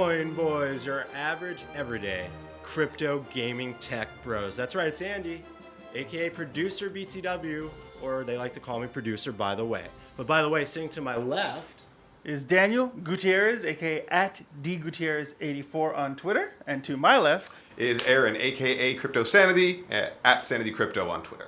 Coin Boys, your average, everyday crypto gaming tech bros. That's right, it's Andy, aka Producer BTW, or they like to call me Producer by the way. But by the way, sitting to my left is Daniel Gutierrez, aka at DGutierrez84 on Twitter, and to my left is Aaron, aka Crypto Sanity, at Sanity Crypto on Twitter.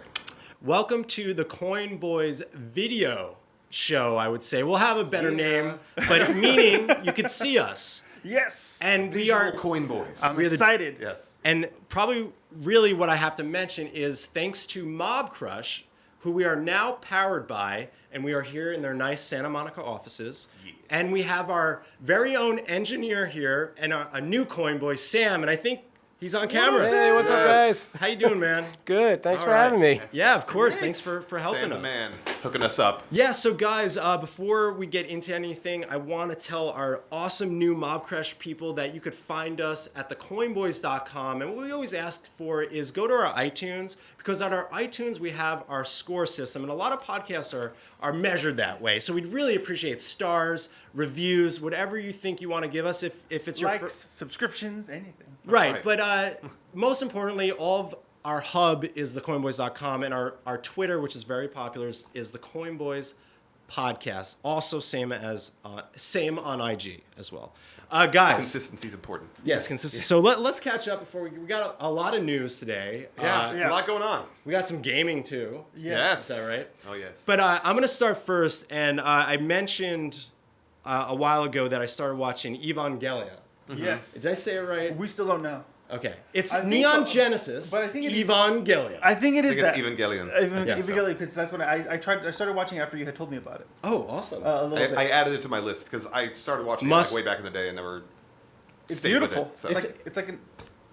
Welcome to the Coin Boys video show, I would say. We'll have a better name, but meaning you could see us. Yes. And we are Coin Boys. I'm excited. Yes. And probably really what I have to mention is thanks to Mob Crush, who we are now powered by, and we are here in their nice Santa Monica offices. Yes. And we have our very own engineer here and a new Coin Boy, Sam, and I think he's on camera. Hey, what's up, guys? How you doing, man? Good. Thanks All for right. having me. Yeah, of course. Great. Thanks for helping Sam us. the man, hooking us up. Yeah, so guys, before we get into anything, I want to tell our awesome new Mob Crush people that you could find us at thecoinboys.com. And what we always ask for is go to our iTunes, because on our iTunes we have our score system, and a lot of podcasts are measured that way. So we'd really appreciate stars, reviews, whatever you think you want to give us if it's your Likes, subscriptions, anything. Right, but most importantly, all of our hub is thecoinboys.com, and our Twitter, which is very popular, is the Coinboys Podcast. Also, same on IG as well. Guys, Consistency is important. yes, consistency. So let's catch up before we got a lot of news today. There's a lot going on. We got some gaming too. Yes. Is that right? Oh, yes. But I'm gonna start first, and I mentioned a while ago that I started watching Evangelion. Yes. Did I say it right? We still don't know. Okay, it's I think Neon so, Genesis, but I think it is- Evangelion. I think it is I think that. it's Evangelion. Yeah, Evangelion, because that's when I started watching after you had told me about it. Oh, awesome. A little bit. I added it to my list because I started watching Must- it way back in the day and never It's stayed beautiful. with it. So.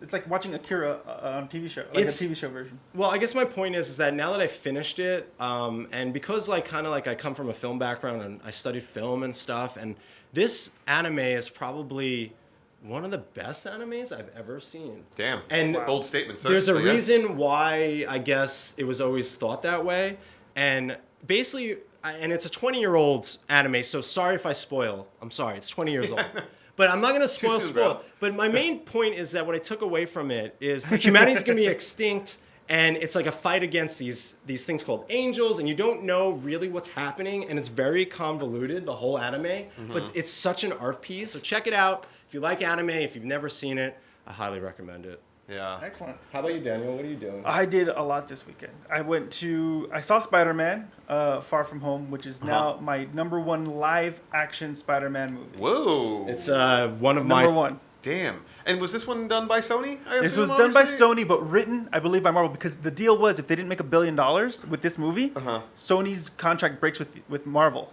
It's like watching Akira on a TV show, like a It's- TV show version. Well, I guess my point is that now that I finished it, and because I come from a film background and I studied film and stuff, and this anime is probably one of the best animes I've ever seen. Damn. And Bold statement. So, there's a so, yeah. reason why I guess it was always thought that way, and basically, and it's a 20-year-old anime, so sorry if I spoil. I'm sorry, it's 20 years old. But I'm not going to spoil. bro. But my main point is that what I took away from it is humanity's going to be extinct, and it's like a fight against these things called angels, and you don't know really what's happening, and it's very convoluted, the whole anime, but it's such an art piece. So check it out. If you like anime, if you've never seen it, I highly recommend it. Yeah. Excellent. How about you, Daniel? What are you doing? I did a lot this weekend. I saw Spider-Man, Far From Home, which is now my number one live action Spider-Man movie. Whoa. It's one of my Number one. Damn. And was this one done by Sony? This was done by Sony, but written, I believe, by Marvel, because the deal was if they didn't make $1 billion with this movie, Sony's contract breaks with Marvel.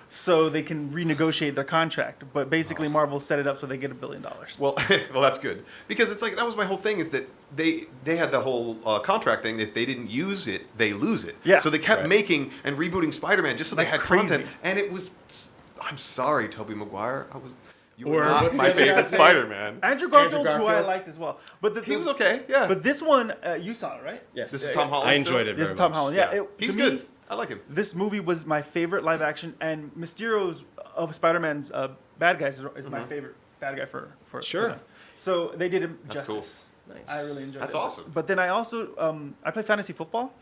So they can renegotiate their contract. But basically, Marvel set it up so they get $1 billion. Well, well, that's good because it's like that was my whole thing is that they had the whole contract thing. If they didn't use it, they lose it. Yeah. So they kept Right. making and rebooting Spider-Man just so Like they had crazy. content, and it was. I'm sorry, Tobey Maguire. You Or were not what's my the other favorite guy's name? Spider-Man. Andrew Garfield, who I Garfield. liked as well. But He was okay. Yeah. But this one, you saw it, right? Yes. This is Tom Holland I enjoyed still? it This very is Tom much. Holland. Yeah, Yeah. it- He's to good. me, I like him. this movie was my favorite live action, and Mysterio's of Spider-Man's bad guys is my favorite bad guy for Sure. them. So they did him That's cool. justice. Nice. I really enjoyed it. That's awesome. But then I also I play fantasy football,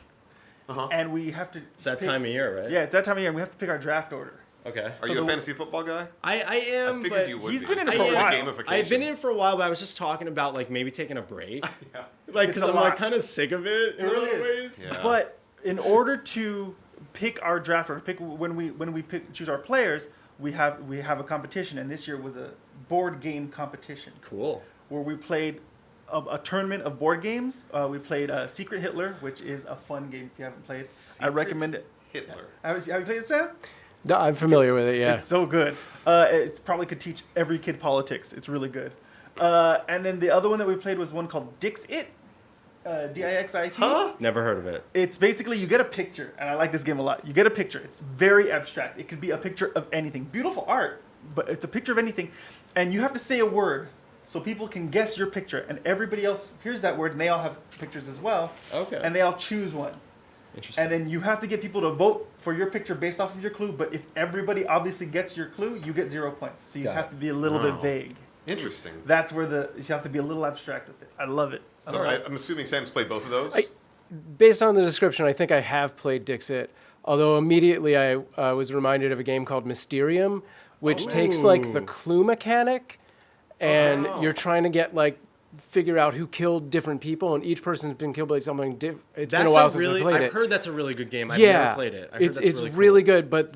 Uh-huh. and we have to. It's that pick- time of year, right? Yeah, it's that time of year, and we have to pick our draft order. Okay. Are So you a the- fantasy football guy? I am, I figured but you would he's be. been in it for a It's while. gamification. I've been in it for a while, but I was just talking about like maybe taking a break, Yeah. like It's because a I'm like lot. kind of sick of it in a really lot of is. ways. Yeah. But in order to pick our draft order, when we choose our players, we have a competition, and this year was a board game competition Cool. where we played a tournament of board games. We played Secret Hitler, which is a fun game if you haven't played. I recommend it. Hitler. Have you played it, Sam? No, I'm familiar with it, yeah. It's so good. It probably could teach every kid politics. It's really good. And then the other one that we played was one called Dixit, Dixit. Huh? Never heard of it. It's basically you get a picture, and I like this game a lot. You get a picture. It's very abstract. It could be a picture of anything. Beautiful art, but it's a picture of anything. And you have to say a word so people can guess your picture. And everybody else hears that word, and they all have pictures as well. Okay. And they all choose one. Interesting. And then you have to get people to vote for your picture based off of your clue. But if everybody obviously gets your clue, you get 0 points. So you Got have it. to be a little bit Wow. vague. Interesting. That's where you have to be a little abstract with it. I love it. So I'm assuming Sam's played both of those. Based on the description, I think I have played Dixit. Although immediately I was reminded of a game called Mysterium, which takes like the clue mechanic, and you're trying to get figure out who killed different people, and each person's been killed by something different. It's been a while since I played it. I've heard that's a really good game. I've never played it. It's really good, but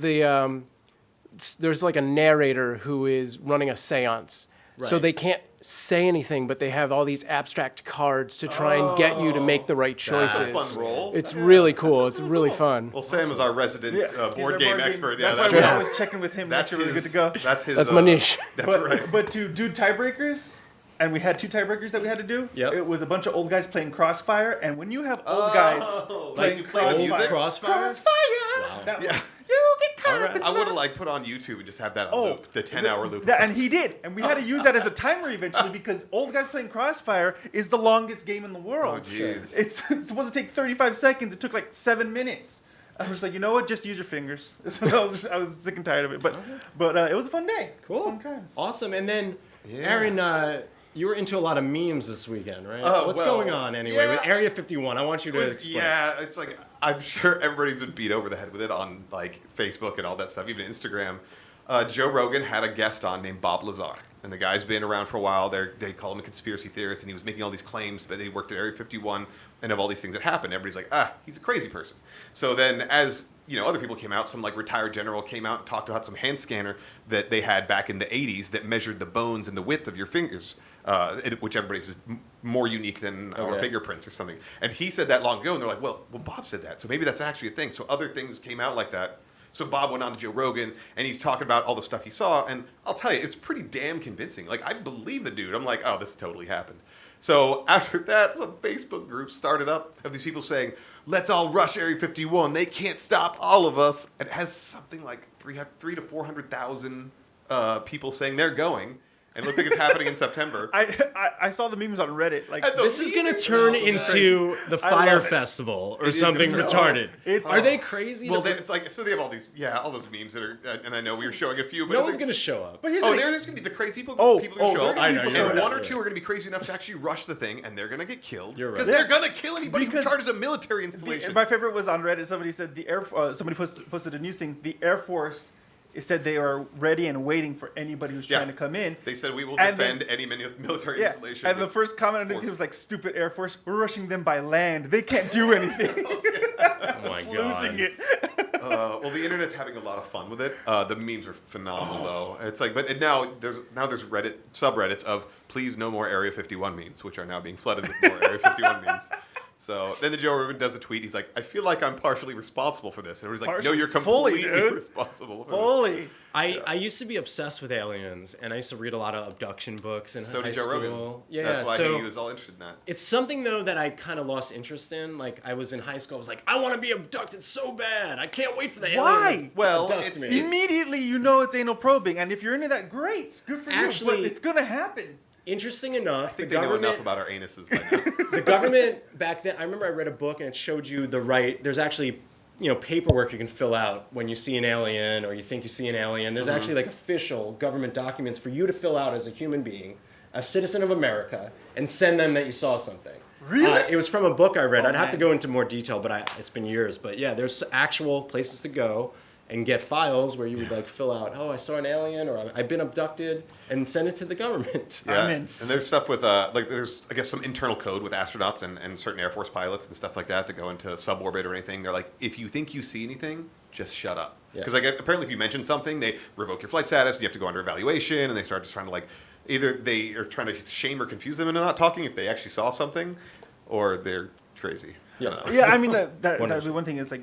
there's like a narrator who is running a seance. So Right. they can't say anything, but they have all these abstract cards to try and get you to make the right choices. That's a fun role. It's really cool. It's really fun. Well, Sam is our resident He's board our game expert. Yeah, That's why we're always checking with him. that's That's really his, good to go. That's his. That's my niche. That's But right. but to do tiebreakers, and we had 2 tiebreakers that we had to do. Yep. It was a bunch of old guys playing Crossfire, and when you have old guys playing you play the music? Crossfire? Crossfire, that Yeah. one, you get caught All up right. in I would have love. put on YouTube and just have that on loop, the 10-hour loop. And he did, and we had to use that as a timer eventually because old guys playing Crossfire is the longest game in the world. Oh, jeez. It's supposed to take 35 seconds. It took like 7 minutes. I was like, you know what? Just use your fingers. So I was sick and tired of it, but it was a fun day. Cool. Fun times. Awesome. And then, Yeah. Aaron, you were into a lot of memes this weekend, right? Oh, What's well, going on anyway with yeah. Area 51? I want you to explain. Yeah, it's like I'm sure everybody's been beat over the head with it on like Facebook and all that stuff, even Instagram. Joe Rogan had a guest on named Bob Lazar, and the guy's been around for a while. They call him a conspiracy theorist, and he was making all these claims, but he worked at Area 51 and of all these things that happened. Everybody's like, he's a crazy person. So then, as you know, other people came out. Some like retired general came out and talked about some hand scanner that they had back in the 80s that measured the bones and the width of your fingers. Which everybody's is more unique than our Okay. fingerprints or something. And he said that long ago, and they're like, well, Bob said that, so maybe that's actually a thing. So other things came out like that. So Bob went on to Joe Rogan, and he's talking about all the stuff he saw, and I'll tell you, it's pretty damn convincing. Like, I believe the dude. I'm like, oh, this totally happened. So after that, some Facebook groups started up of these people saying, let's all rush Area 51. They can't stop all of us. And it has something like 300 to 400,000 people saying they're going. And it looked like it's happening in September. I saw the memes on Reddit. Like And the This is going to memes turn are into the I love Fire it. Festival or It is something gonna- retarded. It's- Are they crazy? Well, to- it's like, so they have all these, all those memes that are, and I know we were showing a few, but no one's going to show up. But here's the Oh, thing. there's going to be the crazy people. Oh, people are going to show they're up. gonna be I know, And you're right, one or you're two right. are going to be crazy enough to actually rush the thing, and they're going to get killed. You're right. Because they're going to kill anybody who Because charges a military installation. My favorite was on Reddit. Somebody said somebody posted a news thing. The Air Force said they are ready and waiting for anybody who's Yeah. trying to come in. They said we will And defend then- any military Yeah, installation. and the with first comment underneath force. was like, "Stupid Air Force, we're rushing them by land. They can't do anything." Oh my god. Losing it. Well, the internet's having a lot of fun with it. The memes are phenomenal, though. It's like, but now there's Reddit subreddits of please no more Area 51 memes, which are now being flooded with more Area 51 memes. So then the Joe Rogan does a tweet. He's like, I feel like I'm partially responsible for this. And everybody's like, no, Partially? you're Fully, completely dude. responsible for Fully. I used to be obsessed with aliens, and I used to read a lot of abduction books in this. So high did Joe school. Rogan. Yeah, That's why so he was all interested in that. it's something though that I kind of lost interest in. Like I was in high school, I was like, I want to be abducted so bad. I can't wait for the Why? alien. to Well, abduct it's- me. Immediately, you know it's anal probing, and if you're into that, great, it's good for Actually- you. But it's gonna happen. Interesting enough, I think the they know government enough about our anuses by now. the government back then, I remember I read a book and it showed you there's actually, paperwork you can fill out when you see an alien or you think you see an alien. There's actually like official government documents for you to fill out as a human being, a citizen of America, and send them that you saw something. Really? It was from a book I read. Oh, I'd have to man. go into more detail, but it's been years. But yeah, there's actual places to go and get files where you would like fill out, oh, I saw an alien or I've been abducted, and send it to the government. Yeah, I'm in. and there's stuff with there's I guess some internal code with astronauts and certain Air Force pilots and stuff like that go into suborbit or anything. They're like, if you think you see anything, just shut up. Yeah. Because apparently if you mention something, they revoke your flight status. And you have to go under evaluation, and they start just trying to like either they are trying to shame or confuse them into not talking if they actually saw something, or they're crazy. I Yeah. don't know. Yeah, I mean that'd be Wonderful. one thing. Is like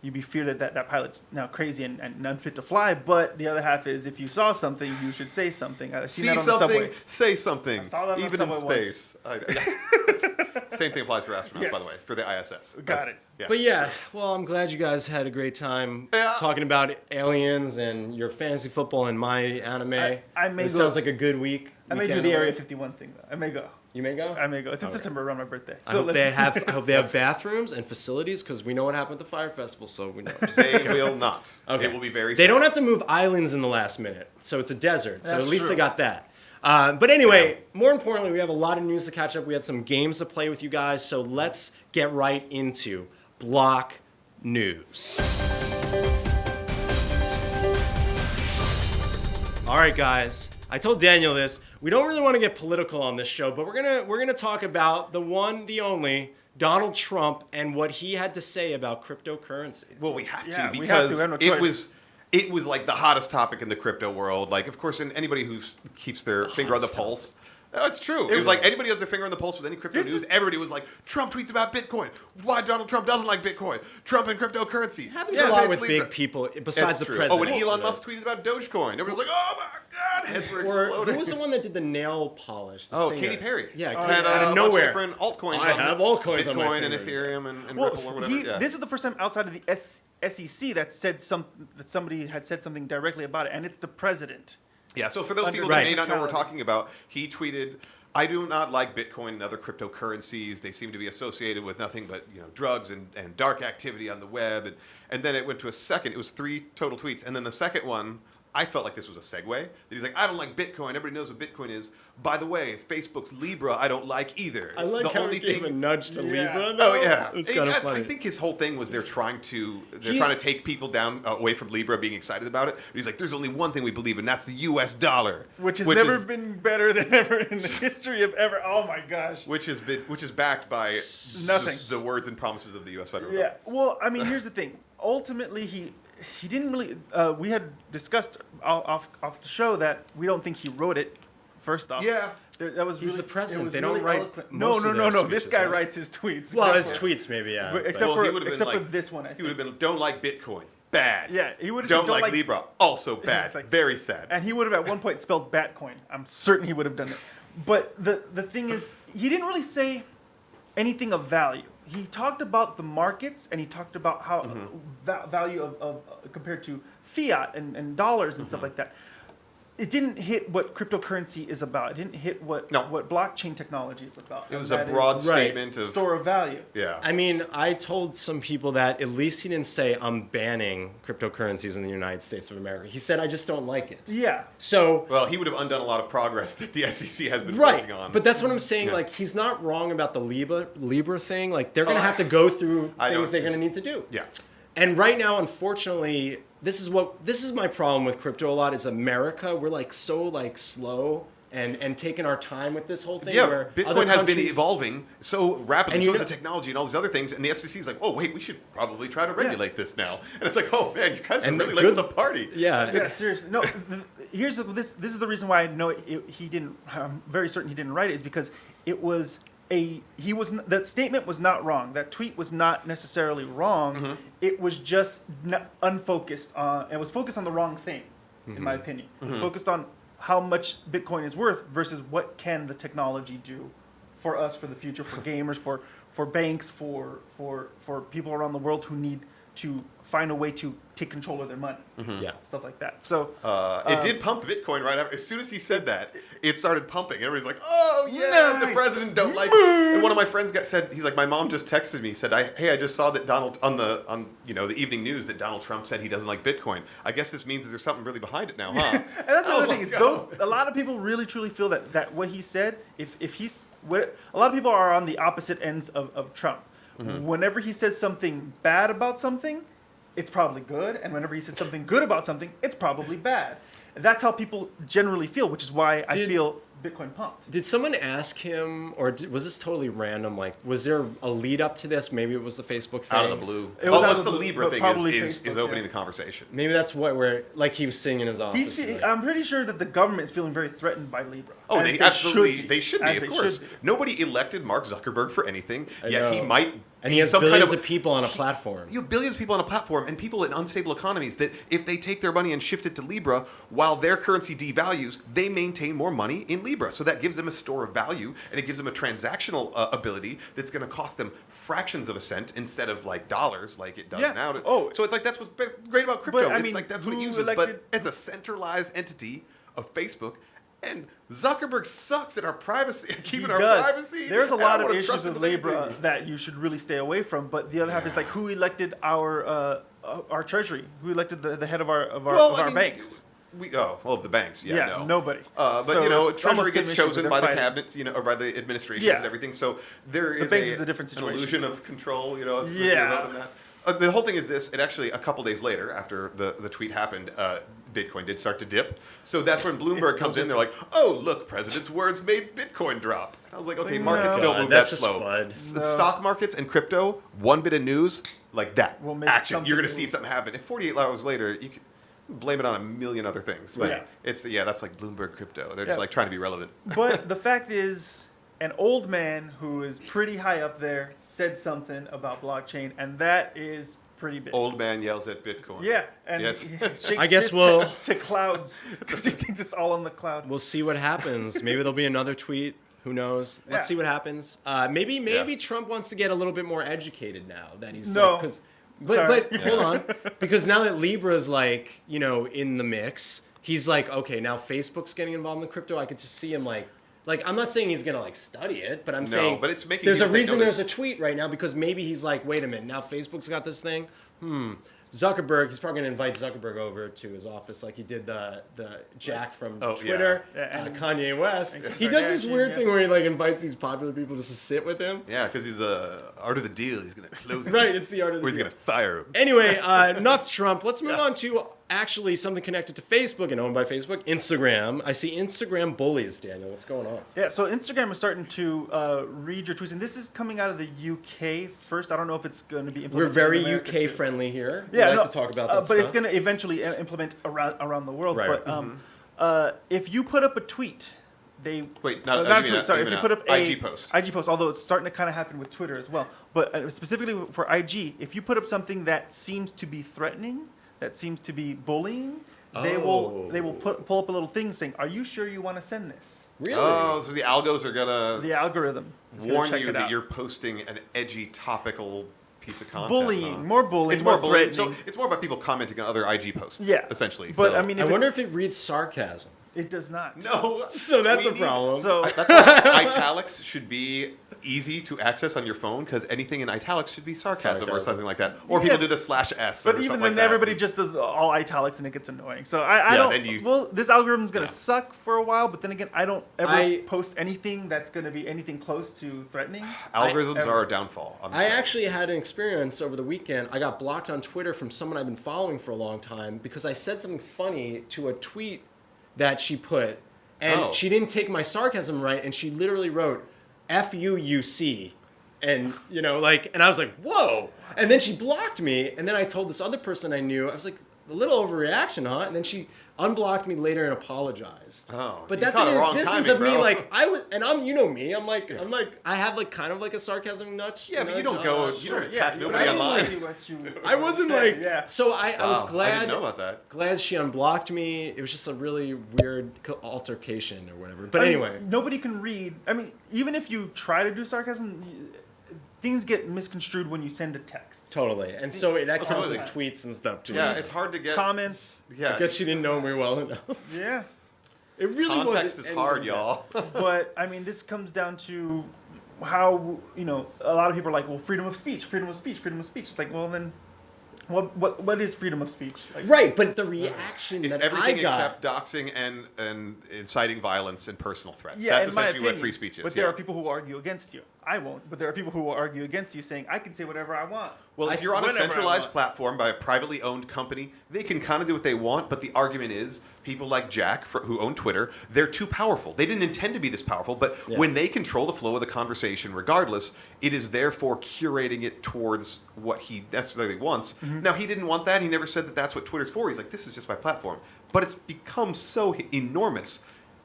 you'd be feared that pilot's now crazy and unfit to fly. But the other half is if you saw something, you should say something. I've seen See that on the something, subway. say something. I saw that on the even in subway space. Same thing applies for astronauts, by the Yes. way, for the ISS. Got it. Yeah. But yeah, well, I'm glad you guys had a great time Yeah. talking about aliens and your fantasy football and my anime. I may it go- sounds like a good week. I may do weekend the away. Area 51 thing though. I may go. You may go. I may go. It's in Okay. September around my birthday. I So hope let's- they have. I hope they have bathrooms and facilities because we know what happened at the fire festival. So we know. They will not. Okay. It will be very They sad. don't have to move islands in the last minute, so it's a desert. So That's at least true. they got that. But anyway, more importantly, we have a lot of news to catch up. We had some games to play with you guys, so let's get right into Block News. All right, guys. I told Daniel this. We don't really want to get political on this show, but we're gonna talk about the one, the only, Donald Trump and what he had to say about cryptocurrencies. Well, we have Yeah, to we have to. because We have no it choice. was like the hottest topic in the crypto world. Like, of course, and anybody who keeps their finger on the hottest pulse. It's true. It was like anybody has their finger on the pulse with any crypto This news. is- Everybody was like, Trump tweets about Bitcoin. Why Donald Trump doesn't like Bitcoin? Trump and cryptocurrency. It happens Yeah, a lot it's with Libra. big people besides That's the true. president. Oh, when Elon you know. Musk tweeted about Dogecoin, everybody was like, oh my God, heads were Or exploding. who was the one that did the nail polish? The Oh, singer? Katy Perry. Yeah, Had out a of bunch of nowhere. different altcoins. I on have it. altcoins on my Bitcoin and fingers. Ethereum and Well, Ripple or whatever. Yeah. this is the first time outside of the SEC that somebody had said something directly about it, and it's the president. Yeah, so for those Under people Right. that may not know what we're technicality. talking about, he tweeted, I do not like Bitcoin and other cryptocurrencies. They seem to be associated with nothing but drugs and dark activity on the web. And then it went to a second, it was 3 total tweets. And then the second one, I felt like this was a segue. That he's like, I don't like Bitcoin. Everybody knows what Bitcoin is. By the way, Facebook's Libra, I don't like either. I like the how only he gave a nudge to Yeah. Libra. Oh though. yeah, It was kind of funny. I think his whole thing was they're trying to He's- take people down away from Libra, being excited about it. But he's like, there's only one thing we believe in, that's the U.S. dollar, Which has never is, been better than ever in the history of ever. Oh my gosh. which is backed by Nothing. the words and promises of the U.S. federal Yeah. government. Well, I mean, here's the thing. Ultimately, he didn't really. We had discussed off the show that we don't think he wrote it. First off. Yeah. That was He's really, the president. it was They don't really write eloquent. most No, of no, their no, no. This speeches, guy right? writes his tweets. Well, his except for- tweets maybe, yeah. But but- except Well, for he would have been except for like- this one, I He would have think. been, don't like Bitcoin, bad. Yeah, he would have Don't said, like Libra, also bad. It's like- Very sad. And he would have at one point spelled Batcoin. I'm certain he would have done it. But the thing is, he didn't really say anything of value. He talked about the markets and he talked about how value of compared to fiat and dollars and stuff like that. It didn't hit what cryptocurrency is about. It didn't hit what No. blockchain technology is about. It was And a that broad is Right. statement of store of value. yeah. I mean, I told some people that at least he didn't say I'm banning cryptocurrencies in the United States of America. He said I just don't like it. Yeah. So Well, he would have undone a lot of progress that the SEC has been right, working on. but that's what I'm saying. Yeah. Like he's not wrong about the Libra thing. Like they're gonna Oh, have to go through I things don't- they're gonna need to do. yeah. And right now, unfortunately, this is my problem with crypto a lot. Is America? We're like so like slow and taking our time with this whole thing. Yeah, where other Bitcoin has been countries- evolving so rapidly, And so you is know- the technology and all these other things, and the SEC is like, oh, wait, we should probably try to regulate this now. And it's like, oh, man, you guys are And really the late to good- the party. Yeah, Yeah, seriously. No, this is the reason why I know he didn't. I'm very certain he didn't write it is because it was that statement was not wrong. That tweet was not necessarily wrong. It was just unfocused on. It was focused on the wrong thing, in my opinion. It was focused on how much Bitcoin is worth versus what can the technology do for us, for the future, for gamers, for banks, for people around the world who need to find a way to take control of their money, yeah. stuff like that. So It did pump Bitcoin right after. As soon as he said that, it started pumping. Everybody's like, "Oh yeah, the Nice. president don't like." And one of my friends said, he's like, "My mom just texted me, said, hey, I just saw that Donald on the evening news that Donald Trump said he doesn't like Bitcoin. I guess this means that there's something really behind it now, huh?" And that's the I was other thing is like, those. "Oh." A lot of people really truly feel that what he said. If he's a lot of people are on the opposite ends of Trump. Whenever he says something bad about something, it's probably good, and whenever he says something good about something, it's probably bad. And that's how people generally feel, which is why I Did- feel Bitcoin pumped. Did someone ask him, or was this totally random? Like, was there a lead up to this? Maybe it was the Facebook thing. Out of the blue. It was out What's of the the blue, Libra but thing probably is Facebook, opening yeah. the conversation. Maybe that's where like he was sitting in his office. He's, like- I'm pretty sure that the government is feeling very threatened by Libra. Oh, as they absolutely should they should be, as of they course. should be. Nobody elected Mark Zuckerberg for anything, I yet he know. might. and be he has some billions kind of people on a platform. You have billions of people on a platform and people in unstable economies that if they take their money and shift it to Libra, while their currency devalues, they maintain more money in Libra. So that gives them a store of value and it gives them a transactional ability that's going to cost them fractions of a cent instead of like dollars like it does Yeah. now. Oh. So it's like that's what's great about crypto. But, I It's mean, like that's what it who uses, elected- but it's a centralized entity of Facebook. And Zuckerberg sucks at our privacy, keeping He our does. privacy. There's a and I lot of wanna issues trust him with with Libra anything. that you should really stay away from. But the other half is like who elected our treasury, who elected the head of our Well, I mean, banks. The banks. Yeah, Yeah, no. nobody. But So you know, it's almost Treasury the same gets issue, but chosen they're by the fighting. cabinets, you know, or by the administrations Yeah. and everything. So there is banks is a different an situation. illusion of control. You know, it's Yeah. in that. The whole thing is this. It actually a couple days later, after the tweet happened, Bitcoin did start to dip. So that's when Bloomberg still comes in. They're like, "Oh, look, President's words made Bitcoin drop." I was like, "Okay, markets No. don't God, move that's that just slow." fun. The No. stock markets and crypto, one bit of news like that, Will make action. You're going to something see something happen. If 48 hours later, you can blame it on a million other things. But Right. that's like Bloomberg crypto. They're Yeah. just like trying to be relevant. But the fact is, an old man who is pretty high up there said something about blockchain, and that is pretty big. Old man yells at Bitcoin. Yeah, and Yes. he shakes I guess fists we'll- to clouds because he thinks it's all on the cloud. We'll see what happens. Maybe there'll be another tweet. Who knows? Let's Yeah. see what happens. Maybe Yeah. Trump wants to get a little bit more educated now that he's No. like, Sorry. but hold on, because now that Libra's like in the mix, he's like, okay, now Facebook's getting involved in crypto. I could just see him like I'm not saying he's gonna like study it, but I'm No, saying but it's making there's a people take reason notice. there's a tweet right now because maybe he's like, wait a minute, now Facebook's got this thing. Zuckerberg, he's probably going to invite Zuckerberg over to his office like he did the Jack from Oh, Twitter, yeah. And- Kanye West. and He does this Kardashian, weird yeah. thing where he like invites these popular people just to sit with him. Yeah, because he's the art of the deal. He's going to close it. Right, it's the art of the Or he's deal. going to fire him. Anyway, enough Trump. Let's move on to actually something connected to Facebook and owned by Facebook, Instagram. I see Instagram bullies, Daniel. What's going on? Yeah, so Instagram is starting to read your tweets, and this is coming out of the UK first. I don't know if it's going to be implemented. We're very in America UK too. friendly here. Yeah, we like no, to talk about that but stuff. it's going to eventually implement around the world. Right. But if you put up a tweet, they Wait, not not a tweet. Sorry, if you put up a IG post. IG post, although it's starting to kind of happen with Twitter as well. But specifically for IG, if you put up something that seems to be threatening, that seems to be bullying, they will pull up a little thing saying, "Are you sure you want to send this?" Really? Oh, so the algos are going The to algorithm is gonna warn check you it that out. you're posting an edgy, topical piece of content. bullying, huh? more bullying, It's more bullying. threatening. So it's more about people commenting on other IG posts. Yeah. Essentially. But, So- I mean, I if wonder it's- if it reads sarcasm. it does not. no. So that's we a need- problem. So That's why italics should be easy to access on your phone because anything in italics should be sarcasm or Sarcasm. something like that. Or Yeah. people do the /s. But or even something then, like that. everybody just does all italics, and it gets annoying. So I Yeah, don't. then you- Well, this algorithm's gonna Yeah. suck for a while, but then again, I don't ever I- post anything that's gonna be anything close to threatening. Algorithms I- are a downfall. I actually had an experience over the weekend. I got blocked on Twitter from someone I've been following for a long time because I said something funny to a tweet that she put, and Oh. she didn't take my sarcasm right, and she literally wrote "FUUC," and and I was like, "Whoa!" And then she blocked me, and then I told this other person I knew, I was like, "A little overreaction, huh?" And then she unblocked me later and apologized. Oh, but you that's caught an a wrong existence timing, of me, bro. like I was, and I'm, me, I have like kind of like a sarcasm nudge. Yeah, but you don't go. You don't attack but nobody I don't online. see what you I wasn't say, like, yeah. so I was Wow, I glad. didn't know about that. Glad she unblocked me. It was just a really weird altercation or whatever. But I mean, anyway, nobody can read. I mean, even if you try to do sarcasm, things get misconstrued when you send a text. totally. And so that counts Totally. as tweets and stuff too. Yeah, it's hard to get. Comments, Yeah, I guess she didn't know me well enough. yeah. It really context wasn't is hard, anything y'all. But I mean, this comes down to how a lot of people are like, well, freedom of speech, freedom of speech, freedom of speech. It's like, well, then, what is freedom of speech? Like, bad. Right, but the reaction It's that everything I got. except doxing and inciting violence and personal threats. Yeah, That's in my essentially opinion. what free speech is. But there are people who argue against you. I won't. But there are people who will argue against you, saying I can say whatever I want. Well, if you're on a whenever I centralized want. platform by a privately owned company, they can kind of do what they want, but the argument is people like Jack, who own Twitter, they're too powerful. They didn't intend to be this powerful, but Yeah. when they control the flow of the conversation regardless, it is therefore curating it towards what he necessarily wants. Mm-hmm. Now, he didn't want that. He never said that that's what Twitter's for. He's like, this is just my platform. But it's become so enormous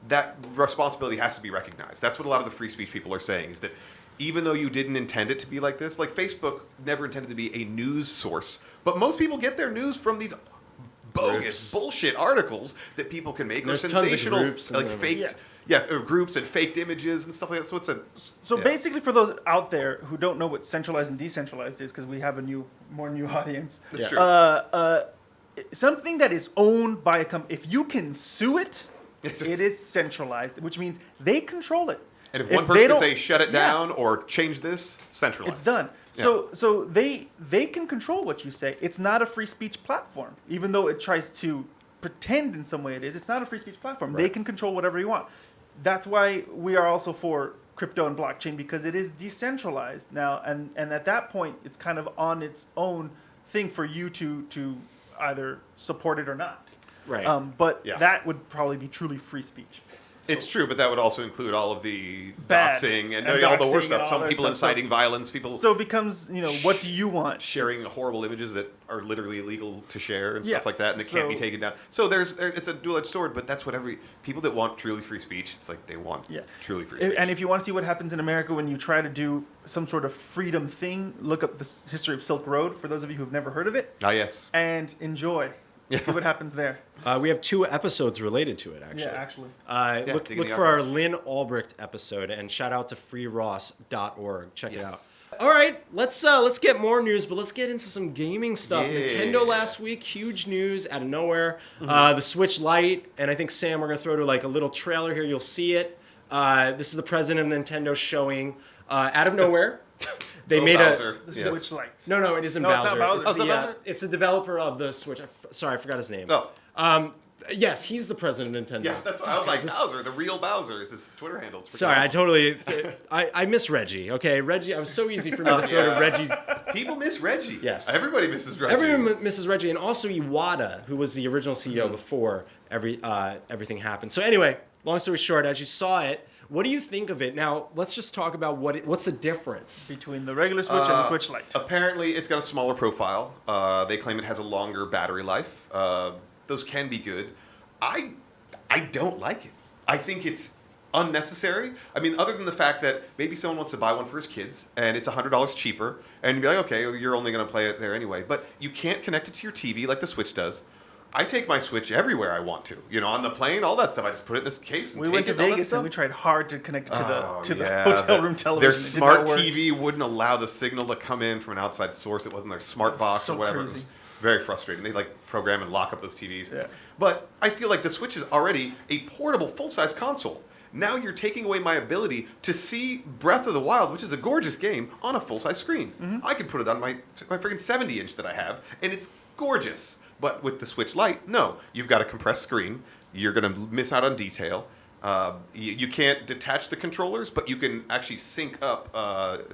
that responsibility has to be recognized. That's what a lot of the free speech people are saying, is that even though you didn't intend it to be like this, like Facebook never intended to be a news source, but most people get their news from these bogus Groups. bullshit articles that people can make, or There's tons of sensational, groups and like then- faked, groups and faked images and stuff like that. So it's a So yeah. basically, for those out there who don't know what centralized and decentralized is, because we have a more new audience, That's Yeah. true. something that is owned by a company, if you can sue it, Yes, it is centralized, which means they control it. And if one they person can don't- say shut it Yeah. down or change this, centralized. It's done. Yeah. So they can control what you say. It's not a free speech platform, even though it tries to pretend in some way it is. It's not a free speech platform. They can control whatever you want. That's why we are also for crypto and blockchain, because it is decentralized now, and at that point it's kind of on its own thing for you to either support it or not. Right. But Yeah. that would probably be truly free speech. It's true, but that would also include all of the Bad. doxing and, And all the doxing worst and stuff. all Some that people stuff. So- inciting violence, people So it becomes, what do you want? sharing horrible images that are literally illegal to share and Yeah. stuff like that, and they can't be So- taken down. So it's a dual-edged sword, but that's what people that want truly free speech, it's like they want Yeah. truly free speech. And if you want to see what happens in America when you try to do some sort of freedom thing, look up the history of Silk Road, for those of you who've never heard of it, Yes. and enjoy. Yeah. See what happens there. We have 2 episodes related to it, actually. Yeah, actually. Look dig in the for our archives. Lynn Albrecht episode, and shout out to freeross.org. Check it Yes. out. All right, let's get more news, but let's get into some gaming stuff. Yeah. Nintendo last week, huge news out of nowhere. Mm-hmm. The Switch Lite, and I think Sam, we're gonna throw to like a little trailer here. You'll see it. This is the president of Nintendo showing out of nowhere. They Little made Bowser. The Yes. Switch Lite. No, it isn't No, it's not Bowser. Bowser. It's Oh, it's the, not Bowser? it's the developer of the Switch. Sorry, I forgot his name. Oh. Yes, he's the president of Nintendo. Yeah, that's what I was like. Bowser, the real Bowser, is his Twitter handle. It's freaking Sorry, I awesome. totally. I miss Reggie. Okay, Reggie. It was so easy for me to throw to Reggie. People miss Reggie. Yes. Everybody misses Reggie. Everyone misses Reggie, and also Iwata, who was the original CEO before everything happened. So anyway, long story short, as you saw it, what do you think of it? Now, let's just talk about what's the difference. Between the regular Switch and the Switch Lite. Apparently, it's got a smaller profile. They claim it has a longer battery life. Those can be good. I don't like it. I think it's unnecessary. I mean, other than the fact that maybe someone wants to buy one for his kids and it's $100 cheaper, and you'd be like, okay, you're only going to play it there anyway. But you can't connect it to your TV like the Switch does. I take my Switch everywhere I want to. On the plane, all that stuff. I just put it in this case and We take went it to and all that Vegas and stuff. we tried hard to connect it to the Yeah, hotel room television. Their It did smart not work. TV wouldn't allow the signal to come in from an outside source. It wasn't their smart box So or whatever. It crazy. was very frustrating. They program and lock up those TVs. Yeah. But I feel like the Switch is already a portable full-size console. Now you're taking away my ability to see Breath of the Wild, which is a gorgeous game, on a full-size screen. Mm-hmm. I can put it on my freaking 70-inch that I have, and it's gorgeous. But with the Switch Lite, no. You've got a compressed screen. You're going to miss out on detail. You can't detach the controllers, but you can actually sync up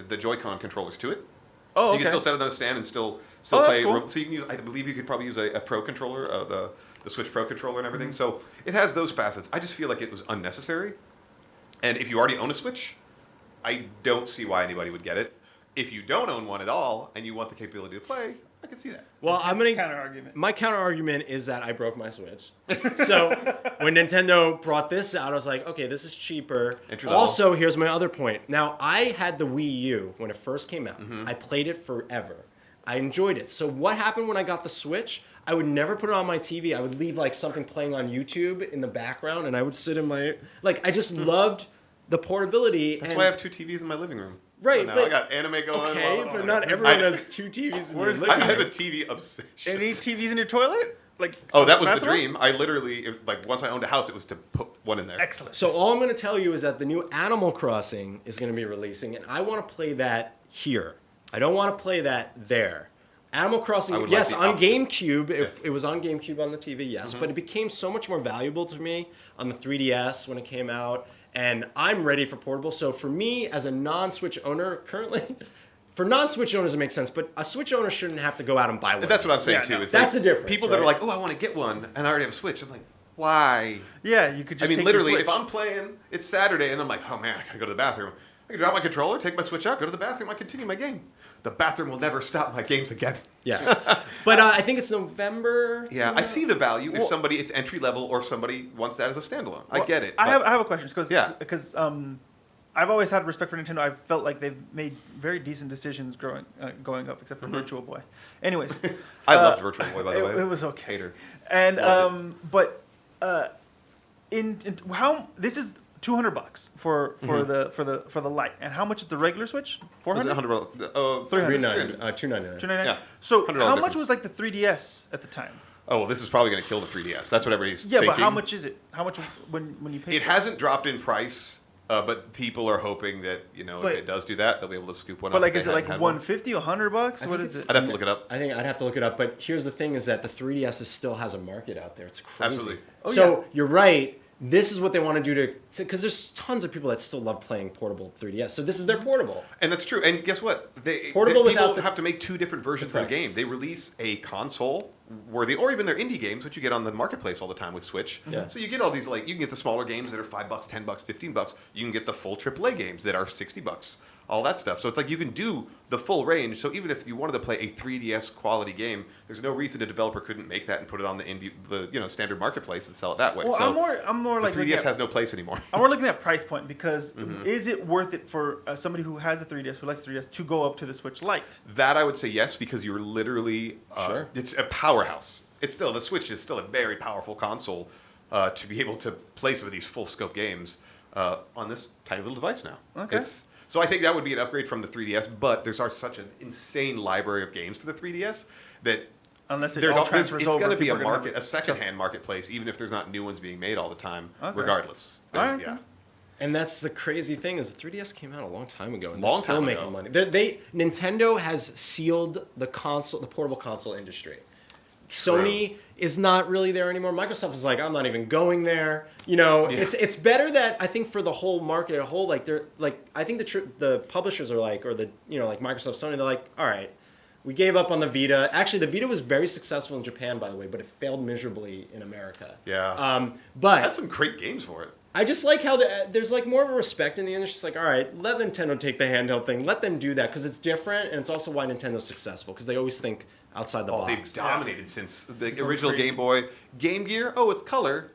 the Joy-Con controllers to it. Oh, So you okay. can still set it on a stand and still Oh, that's play. cool. So you can use. I believe you could probably use a Pro controller, the Switch Pro controller and everything. Mm-hmm. So it has those facets. I just feel like it was unnecessary. And if you already own a Switch, I don't see why anybody would get it. If you don't own one at all and you want the capability to play, I can see that. Well, I'm gonna Counter argument. My counter argument is that I broke my Switch. So when Nintendo brought this out, I was like, okay, this is cheaper. Entry level. Also, here's my other point. Now, I had the Wii U when it first came out. Mm-hmm. I played it forever. I enjoyed it. So what happened when I got the Switch? I would never put it on my TV. I would leave something playing on YouTube in the background, and I would sit in my I just loved the portability. That's and, why I have 2 TVs in my living room. Right, So now but- I got anime going. Okay, while- but not everyone I- has 2 TVs in Where's their the living I have room. a TV obsession. Any TVs in your toilet? Oh, that was the bathroom? dream. I literally, once I owned a house, it was to put one in there. Excellent. So all I'm going to tell you is that the new Animal Crossing is going to be releasing, and I want to play that here. I don't want to play that there. Animal I Crossing, would yes, like the on option. GameCube, Yes. it was on GameCube on the TV, yes, but it became so much more valuable to me on the 3DS when it came out, and I'm ready for portable. So for me, as a non-Switch owner currently, for non-Switch owners it makes sense, but a Switch owner shouldn't have to go out and buy one. That's what I'm saying Yeah, too. no. Is That's the difference, People that are right? like, oh, I want to get one, and I already have a Switch. I'm like, why? Yeah, you could I just mean, take literally, your if Switch. I'm playing, it's Saturday, and I'm like, oh man, I gotta go to the bathroom. I can drop my controller, take my Switch out, go to the bathroom, I continue my game. The bathroom will never stop my games again. Yes. But I think it's November. Yeah, I see the value if Well- somebody, it's entry level, or somebody wants that as a standalone. I Well, get it. I but- have a question because Yeah. I've always had respect for Nintendo. I've felt like they've made very decent decisions going up, except for Virtual Boy. Anyways, I loved Virtual Boy, by the way. It was okay. Hater. And Loved but in how this is $200 for the Lite, and how much is the regular Switch? Was it 400. $100? Oh, 300. $299. $299. Yeah. So $100 how much difference. was like the 3DS at the time? Oh, well, this is probably going to kill the 3DS. That's what everybody's Yeah, thinking. but how much is it? How much when you pay? It hasn't dropped in price But people are hoping that But- if it does do that, they'll be able to scoop one But up. like, if is they it like hadn't had one. $150, $100? I What think is it's- it? I'd have to look it up. I think I'd have to look it up. But here's the thing: is that the 3DS still has a market out there. It's crazy. Absolutely. Oh, So yeah. you're right. This is what they want to do to because there's tons of people that still love playing portable 3DS. So this is their portable. And that's true. And guess what? Portable people without the- have to make two different versions the of the price. game. They release a console worthy, or even their indie games, which you get on the marketplace all the time with Switch. Yeah. So you get all these you can get the smaller games that are $5, $10, $15. You can get the full AAA games that are $60. All that stuff. So it's like you can do the full range. So even if you wanted to play a 3DS quality game, there's no reason a developer couldn't make that and put it on the standard marketplace and sell it that way. Well, so I'm more the like 3DS looking at, has no place anymore. I'm more looking at price point because Mm-hmm. is it worth it for somebody who has a 3DS, who likes 3DS, to go up to the Switch Lite? That I would say yes, because you're literally Sure. it's a powerhouse. It's still the Switch is still a very powerful console to be able to play some of these full scope games on this tiny little device now. Okay. So I think that would be an upgrade from the 3DS, but there's such an insane library of games for the 3DS that Unless it there's all all, there's, transfers it's over. going to be a people are gonna market, a secondhand marketplace, even if there's not new ones being made all the time, Okay. regardless. All There's- right. Yeah. And that's the crazy thing is the 3DS came out a long time ago, and Long they're still time making ago. money. Nintendo has sealed the portable console industry. Sony is not really there anymore. Microsoft is like, I'm not even going there. Yeah. It's better that I think for the whole market as a whole, like they're like I think the publishers are like, or the like Microsoft, Sony, they're like, all right, we gave up on the Vita. Actually, the Vita was very successful in Japan, by the way, but it failed miserably in America. Yeah. But Had some great games for it. I just like how there's like more of a respect in the industry. It's like, all right, let Nintendo take the handheld thing. Let them do that because it's different, and it's also why Nintendo's successful because they always think outside the Oh, they've box. dominated since the original crazy. Game Boy. Game Gear, oh, it's color.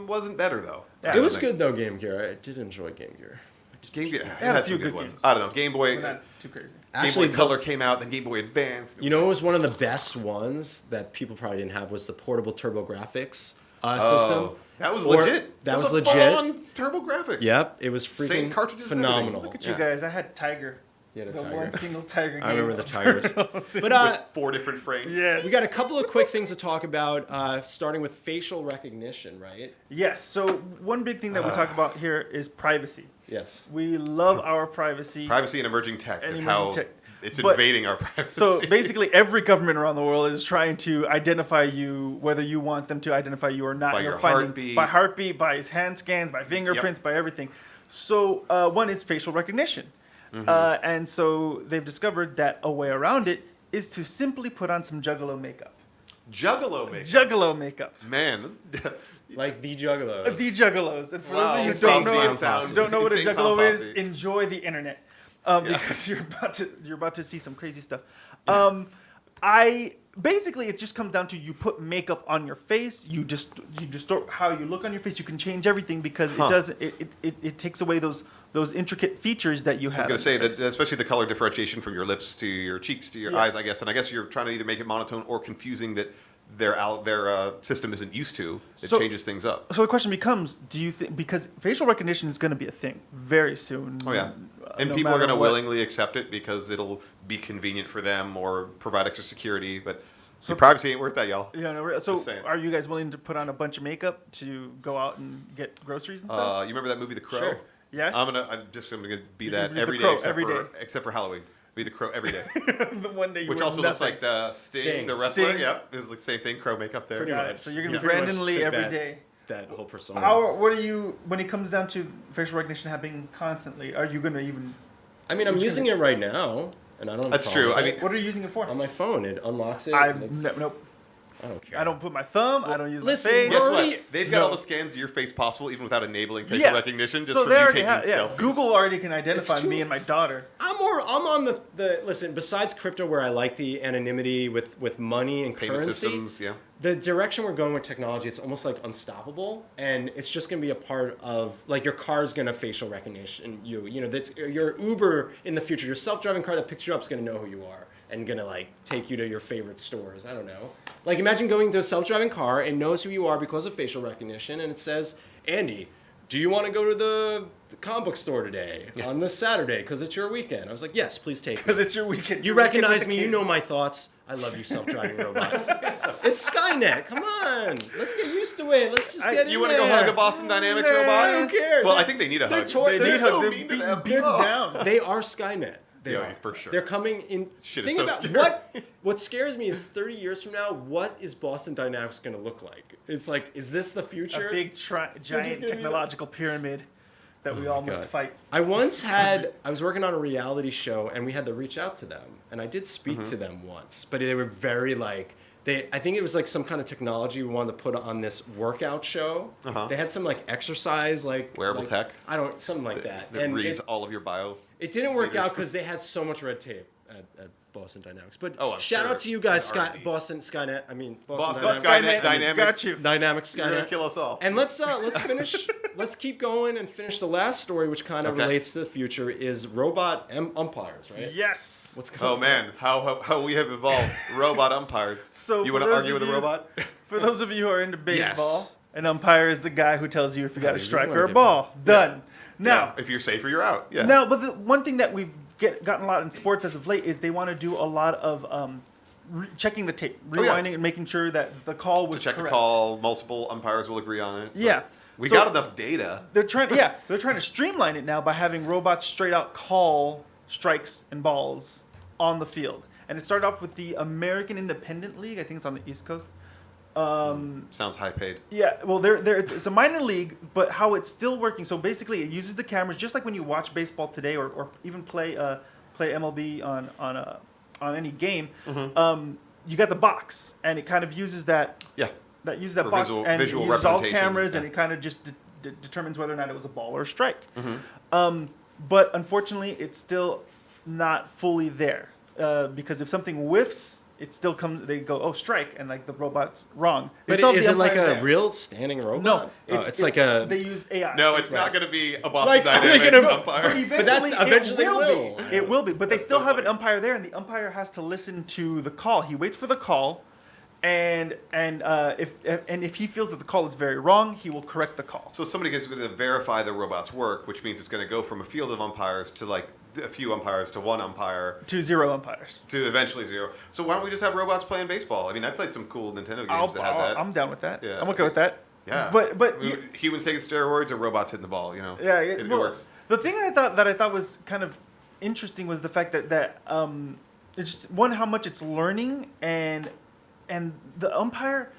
Wasn't better, though. Yeah. It was good though, Game Gear. I did enjoy Game Gear. Game Gear had a few some good ones. games. I don't know. Game Boy, We're not too crazy. Actually, Game Boy Color came out, then Game Boy Advance. You know what was one of the best ones that people probably didn't have was the portable TurboGrafx Oh, system. that was Or- legit. that was a legit. full-on TurboGrafx. Yep, it was Same freaking cartridges and everything. phenomenal. Look at you Yeah. guys. I had Tiger. You had a The Tiger. one single Tiger game. I remember the Tigers. But With 4 different frames. Yes. we got a couple of quick things to talk about, starting with facial recognition, right? Yes. So one big thing that we talk about here is privacy. Yes. We love our privacy. Privacy and emerging tech, And and emerging how tech. it's But- invading our privacy. So basically, every government around the world is trying to identify you, whether you want them to identify you or not. By You're your finding- heartbeat. by heartbeat, by his hand scans, by fingerprints, by everything. So one is facial recognition, and so they've discovered that a way around it is to simply put on some Juggalo makeup. Juggalo makeup. Juggalo makeup. Man. Like the Juggalos. The Juggalos. And for Wow. those of you Insane who don't know, clown posse. don't know what a Insane Juggalo clown is, posse. enjoy the internet Yeah. because you're about to see some crazy stuff. Basically it just comes down to you put makeup on your face. You distort how you look on your face. You can change everything because Huh. it doesn't. It takes away those intricate features that you have. I was on going to your say that, face. especially the color differentiation from your lips to your cheeks to your Yeah. eyes, I guess. And I guess you're trying to either make it monotone or confusing that their system isn't used to. It So- changes things up. So the question becomes: do you think because facial recognition is going to be a thing very soon? Oh yeah, and no people are matter going to what. willingly accept it because it'll be convenient for them or provide extra security. But your privacy ain't worth that, y'all. Yeah, no, so Just saying. are you guys willing to put on a bunch of makeup to go out and get groceries and stuff? You remember that movie, The Crow? Sure. Yes. I'm gonna be You're that gonna be every the day, Crow every day. except for Halloween. Be the Crow every day, The one day you which wear also looks nothing. like the Sting, Sting. the wrestler. Sting. Yeah, it's like the same thing. Crow makeup there. Pretty Got it. much. So you're gonna Yeah. be Pretty Brandon much Lee took every that- day. That whole persona. What are you when it comes down to facial recognition happening constantly? Are you gonna even? I mean, I'm Which using is- it right now, and I don't. have a That's problem true. with I it. mean, What are you using it for? on my phone, it unlocks it. Nope. I don't care. I don't put my thumb. I don't use listen, my face. Guess Already- what? They've got all No. the scans of your face possible, even without enabling facial Yeah. recognition, just so for they you already taking have. Yeah, selfies. Google already can identify too- me and my daughter. I'm on the listen. Besides crypto, where I like the anonymity with money and Payment currency, systems, yeah. the direction we're going with technology, it's almost like unstoppable, and it's just going to be a part of like your car's going to facial recognition you know that's your Uber in the future. Your self-driving car that picks you up is going to know who you are and going to like take you to your favorite stores. I don't know. Like imagine going to a self-driving car and knows who you are because of facial recognition, and it says, Andy, do you want to go to the comic book store today on this Saturday because it's your weekend? I was like, yes, please take me. Because it's your weekend. You Your weekend recognize with me. the You know kids. my thoughts. I love you, self-driving robot. It's Skynet. Come on. Let's get used to it. Let's just get in You there. want to go hug a Boston Dynamics Yeah, robot? I don't care. Well, I think they need a They're hug. tor- They they're need so to mean to be them. beaten Oh. down. They are Skynet. They Yeah, are. for sure. They're coming in. Shit is Think so about scary. what scares me is 30 years from now, what is Boston Dynamics going to look like? It's like, is this the future? A big giant gonna be technological pyramid that we all must God. fight. I was working on a reality show and we had to reach out to them. And I did speak to them once, but they were very like, I think it was like some kind of technology we wanted to put on this workout show. Uh-huh. They had some like exercise, like Wearable like- tech? something like that. That And reads it, all of your bio. it didn't work readers. out because they had so much red tape at Boston Dynamics. But Oh, I'm shout sure. out to you guys, An Sky, R&D. Boston Skynet. I mean Boston Dynamics. Skynet Dynamics. Got you. Dynamics You're gonna Skynet. kill us all. And let's finish. Let's keep going and finish the last story, which kind of Okay. relates to the future. Is robot umpires, right? Yes. What's going Oh on? man, how we have evolved. Robot umpires. So You for want to those argue of with a you- robot? For those of you who are into baseball, Yes. an umpire is the guy who tells you if you got Oh, a you strike wanna or a get- ball. Done. Now, Yeah, if you're safer, you're out. Yeah. no, but the one thing that we've gotten a lot in sports as of late is they want to do a lot of checking the tape, Oh, yeah. rewinding, and making sure that the call was To check correct. the call, multiple umpires will agree on it. but Yeah. We So- got enough data. They're trying to streamline it now by having robots straight out call strikes and balls on the field. And it started off with the American Independent League. I think it's on the East Coast. Sounds high paid. Yeah, well, it's a minor league, but how it's still working. So basically, it uses the cameras just like when you watch baseball today, or even play MLB on any game. You got the box, and it kind of uses that Yeah. uses that For box visual- and visual it uses all representation, cameras, and yeah. it kind of just determines whether or not it was a ball or a strike. Mm-hmm. But unfortunately, it's still not fully there because if something whiffs, it still comes. They go, oh, strike, and like the robot's wrong. They But still have is the it like umpire a there. real standing robot? No, Oh, it's like a. They use AI. No, it's Right. not going to be a Boston Like, are they Dynamics gonna- umpire. But that eventually, eventually it will. will. Be. It will be. But they That's still so have an funny. umpire there, and the umpire has to listen to the call. He waits for the call, and if he feels that the call is very wrong, he will correct the call. So somebody is going to verify the robot's work, which means it's going to go from a field of umpires to like a few umpires to one umpire 2-0 umpires. to eventually zero. So why don't we just have robots playing baseball? I mean, I played some cool Nintendo games that had that. I'm down with that. Yeah. I'm okay with that. Yeah. But Humans taking steroids or robots hitting the ball, you know? yeah, It well, works. The thing I thought was kind of interesting was the fact that it's just one, how much it's learning, and the umpire,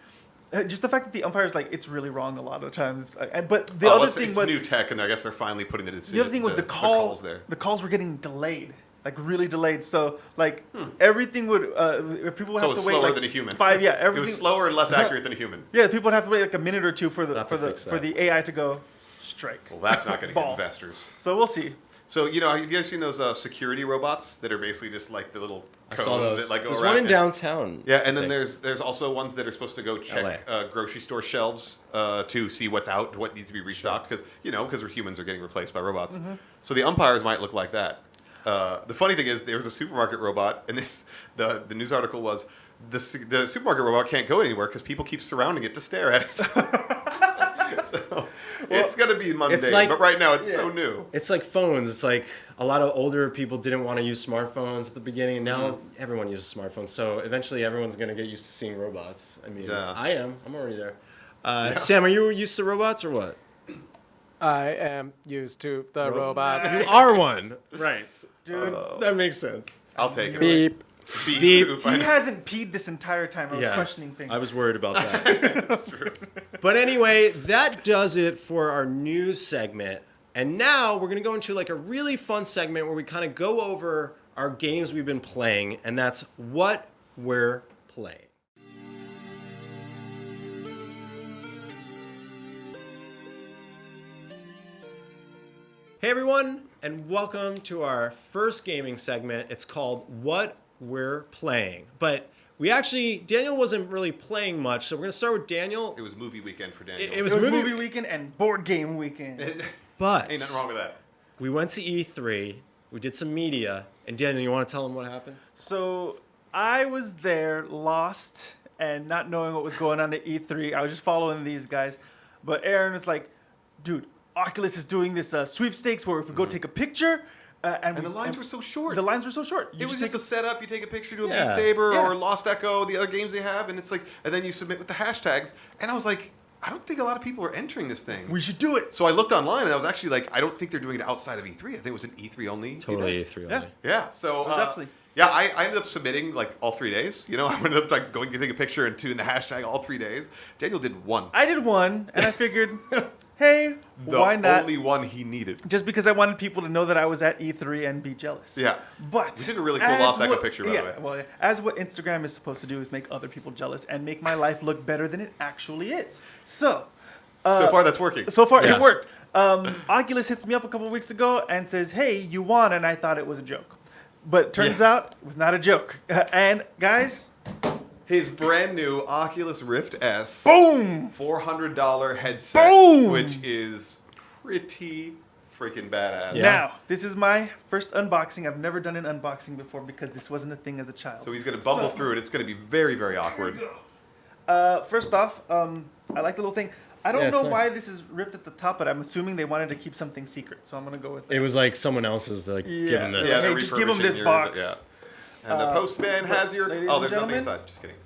just the fact that the umpire is like, it's really wrong a lot of the times. But the other thing it's was new tech, and I guess they're finally putting the decision. the other thing was the calls there. The calls were getting delayed, like really delayed. So like everything would if people would So have it's to wait slower like than a human. 5 yeah It everything was slower and less accurate than a human. yeah people would have to wait like a minute or two for the Have to fix for that. the AI to go strike. Well, that's not going to get Ball. investors. So we'll see. So, you know, have you guys seen those security robots that are basically just like the little I cones saw those. that like go There's around? one in and- downtown. Yeah, and then I think. there's also ones that are supposed to go check grocery store shelves to see what's out, what needs to be restocked, because we're humans are getting replaced by robots. Mm-hmm. So the umpires might look like that. The funny thing is, there was a supermarket robot, and the news article was the supermarket robot can't go anywhere because people keep surrounding it to stare at it. So it's gonna be mundane, like- but right now it's so new. It's like phones. It's like a lot of older people didn't want to use smartphones at the beginning, and now Mm-hmm. everyone uses smartphones. So eventually, everyone's gonna get used to seeing robots. I mean, Yeah. I am. I'm already there. Sam, are you used to robots or what? I am used to the robot. You are one, right? Dude, That makes sense. I'll take it. Beep. Beep. Beep. I he know. hasn't peed this entire time. I was Yeah, questioning things. I was worried about that. But anyway, that does it for our news segment. And now we're going to go into like a really fun segment where we kind of go over our games we've been playing, and that's what we're playing. Hey everyone, and welcome to our first gaming segment. It's called What We're Playing. But Daniel wasn't really playing much, so we're going to start with Daniel. It was movie weekend for Daniel. It it was was movie- movie weekend and board game weekend. But Ain't nothing wrong with that. we went to E3, we did some media, and Daniel, you want to tell them what happened? So I was there, lost, and not knowing what was going on at E3. I was just following these guys. But Aaron was like, dude, Oculus is doing this sweepstakes where if we go take a picture, And the lines were so short. The lines were so short. It was just a setup. You take a picture, do a Yeah. Beat Saber Yeah. or Lost Echo, the other games they have, and it's like, and then you submit with the hashtags. And I was like, I don't think a lot of people are entering this thing. We should do it. So I looked online, and I was actually like, I don't think they're doing it outside of E3. I think it was an E3 only. Totally event. E3 Yeah. only. Yeah. So was absolutely- yeah, I ended up submitting like all 3 days. You know, I ended up like going to take a picture and doing the hashtag all 3 days. Daniel did one. I did one, and I figured, hey, The why not? only one he needed. Just because I wanted people to know that I was at E3 and be jealous. Yeah. But We took a really cool as Lost Echo what- picture, by the yeah, way. Well, as what Instagram is supposed to do is make other people jealous and make my life look better than it actually is. So So far, that's working. so far Yeah. it worked. Oculus hits me up a couple weeks ago and says, "Hey, you won," and I thought it was a joke, but turns out it was not a joke. And guys, His brand new Oculus Rift S. boom! $400 headset, Boom! which is pretty freaking badass. Yeah. Now, this is my first unboxing. I've never done an unboxing before because this wasn't a thing as a child. So he's gonna bumble So- through it. It's gonna be very, very awkward. First off, I like the little thing. I don't Yeah, it's know nice. why this is ripped at the top, but I'm assuming they wanted to keep something secret, so I'm gonna go with that. It was like someone else's like Yeah. giving this. Yeah, they're hey, just give 'em refurbishing this box. Yeah. And the postman has your. ladies Oh, and there's nothing gentlemen. inside. Just kidding.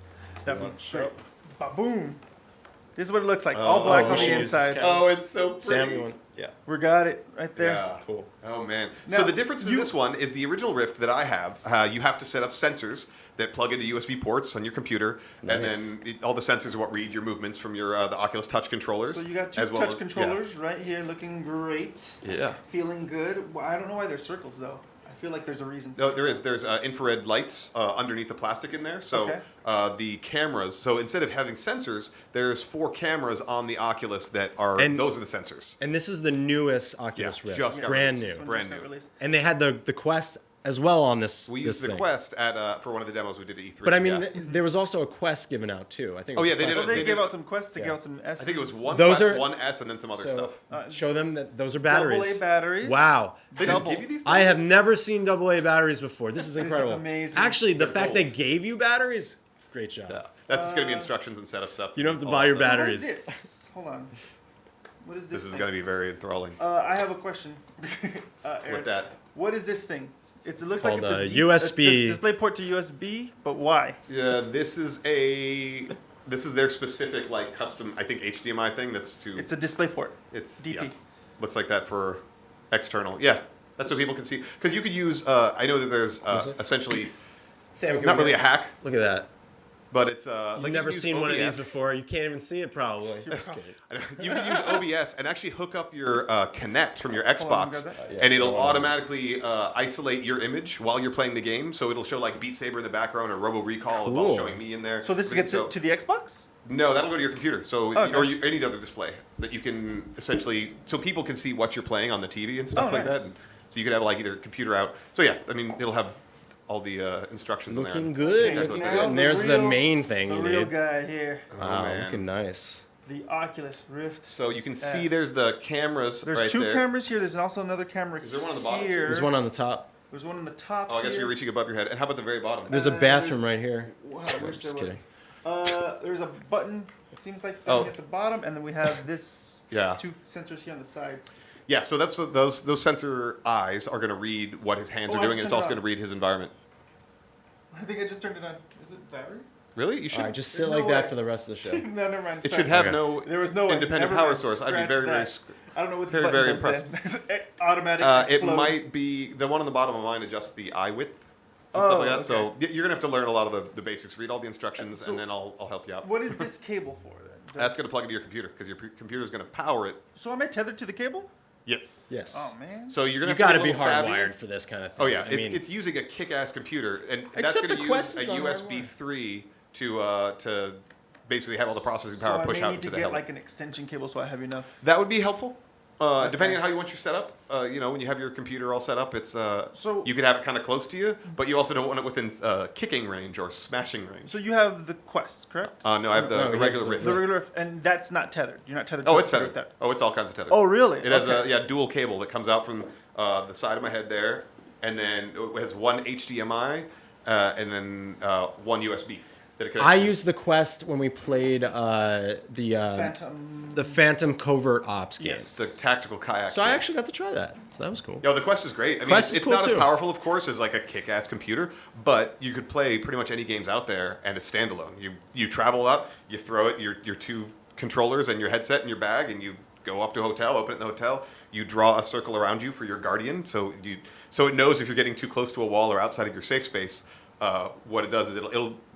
Definitely. Sure. Ba-boom. This is what it looks like. All black oh, on we the should use this inside. camera. Oh, it's so pretty. Sam, you want? Yeah. We got it right there. Yeah. Cool. Oh man. Now, So the difference in you- this one is the original Rift that I have. You have to set up sensors that plug into USB ports on your computer, and nice. then all the sensors are what read your movements from your the Oculus Touch controllers. So you got two as well touch as- controllers right here, looking great, Yeah. feeling good. Well, I don't know why they're circles though. I feel like there's a reason. No, there is. There's infrared lights underneath the plastic in there. So Okay. the cameras. So instead of having sensors, there's 4 cameras on the Oculus that are. And- those are the sensors. And this is the newest Oculus Yeah, Rift, just got brand released. new. Brand Just got new. released. And they had the Quest as well on this. We this used the thing. Quest at for one of the demos we did at E3. But I mean, yeah. there was also a Quest given out too. I think. It Oh, was yeah, a they did Quest. So they They gave did- out some quests to give out some S. I think it was one Those Quest, are- one S, and then some other So stuff. show them that those are double batteries. A batteries. Wow. They just double. give you these things? I have never seen AA batteries before. This is This is incredible. amazing. Actually, the They're fact gold. they gave you batteries, great job. Yeah. That's just going to be instructions and setup stuff. You don't have to All buy that your stuff. What is batteries. this? Hold on. What is this? This is thing? going to be very enthralling. I have a question. Eric, With that. What is this thing? It looks called like it's a USB. display port to USB, but why? Yeah, this is their specific like custom I think HDMI thing that's to It's a display port. it's DP. yeah, looks like that for external. Yeah. That's so people can see because you could use I know that there's Is it? essentially Sam, can not we really a get- hack, Look at that. but it's You've like you never can use seen one of these OBS. before. You can't even see it probably. Just kidding. You can use OBS and actually hook up your Kinect from your on, Xbox, grab that. Yeah, and it'll go on. automatically isolate your image while you're playing the game. So it'll show like Beat Saber in the background or Robo Recall while Cool. showing me in there. So this gets So- it to the Xbox? No, that'll go to your computer. So Okay. or any other display that you can essentially so people can see what you're playing on the TV and stuff Oh, like nice. that. And so you could have like either computer out. So yeah, I mean it'll have all the instructions in Looking there. good. Exactly what Now that is. And there's the real- main thing The you real need. guy here. Wow, man. looking nice. The Oculus Rift. So you can see Yes. there's the cameras There's right 2 there. cameras here. There's also another camera Is there one on the bottom, too? here. There's one on the top. There's one on the top. Oh, I guess here. you're reaching above your head. And how about the very bottom? There's a Uh, bathroom there's- right here. Wow, I I'm wish just there was. kidding. There's a button. It seems like Oh. at the bottom, and then we have this. Yeah. 2 sensors here on the sides. Yeah, so that's what those sensor eyes are going to read what his hands Oh, are I doing, and just it's turned also it going to on. read his environment. I think I just turned it on. Is it battery? Really? You should. All right, just There's sit no like that way. for the rest of the show. No, never mind. it Sorry. should have Okay. no There was no way. independent Never power mind. source. I'd be Scratch very, that. very. I don't know what this very, button very does then. Automatic It explode. might be the one on the bottom of mine adjusts the eye width and Oh, stuff like that. okay. So you're gonna have to learn a lot of the basics. Read all the instructions, So and then I'll help you out. What is this cable for then? That's gonna plug into your computer because your computer is gonna power it. So am I tethered to the cable? Yes. Yes. Oh man. So you're gonna You have got to to be get a little savvy. hardwired for this kind of thing. Oh yeah, I mean, it's using a kick-ass computer, and that's Except going the to Quest use is a not USB hardwired. 3 to basically have all the processing So power I push may out need into to the get helmet. like an extension cable so I have enough. That would be helpful. Depending Okay. on how you want your setup, when you have your computer all set up, it's So- you could have it kind of close to you, but you also don't want it within kicking range or smashing range. So you have the Quest, correct? No, I have No, the he has regular the- Rift. The regular, and that's not tethered. You're not tethered. Oh, to it's it tethered. like that. Oh, it's all kinds of tethered. Oh, really? It has Okay. a dual cable that comes out from the side of my head there, and then it has one HDMI and then one USB. Did it connect I to you? used the Quest when we played the Phantom Covert Ops game. Yes. The tactical kayak. So I game. actually got to try that. So that was cool. Yo, the Quest is great. I mean, Quest is it's cool, not too. as powerful, of course, as like a kick-ass computer, but you could play pretty much any games out there, and it's standalone. You travel up, you throw it your two controllers and your headset in your bag, and you go off to a hotel, open it in the hotel. You draw a circle around you for your guardian, so it knows if you're getting too close to a wall or outside of your safe space. What it does is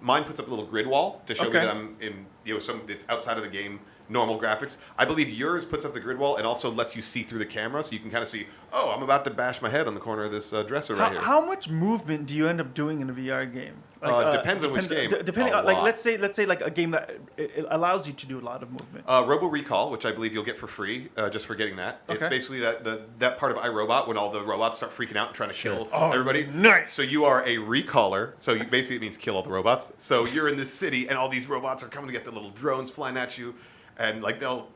mine puts up a little grid wall to show me Okay. that I'm in it's outside of the game normal graphics. I believe yours puts up the grid wall and also lets you see through the camera, so you can kind of see. Oh, I'm about to bash my head on the corner of this dresser right here. How much movement do you end up doing in a VR game? Depends on which game. Depending A on, like, lot. let's say like a game that it allows you to do a lot of movement. Robo Recall, which I believe you'll get for free just for getting that. It's Okay. basically that part of iRobot when all the robots start freaking out and trying to kill Oh, everybody. nice. So you are a recaller. So basically it means kill all the robots. So you're in this city and all these robots are coming to get the little drones flying at you, and like they'll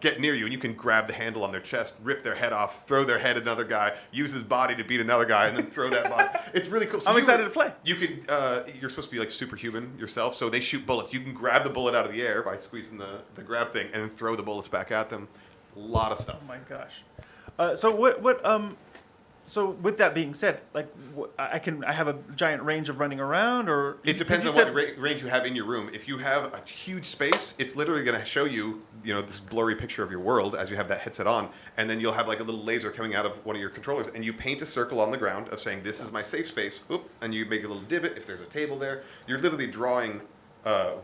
get near you and you can grab the handle on their chest, rip their head off, throw their head at another guy, use his body to beat another guy, and then throw that body. It's really cool. So I'm excited to play. You could you're supposed to be like superhuman yourself, so they shoot bullets. You can grab the bullet out of the air by squeezing the grab thing and then throw the bullets back at them. A lot of stuff. Oh my gosh. So with that being said, like I have a giant range of running around, or It depends on you what range you have in your room. If you have a huge space, it's literally going to show you, this blurry picture of your world as you have that headset on, and then you'll have like a little laser coming out of one of your controllers, and you paint a circle on the ground of saying, this is my safe space, oop, and you make a little divot if there's a table there. You're literally drawing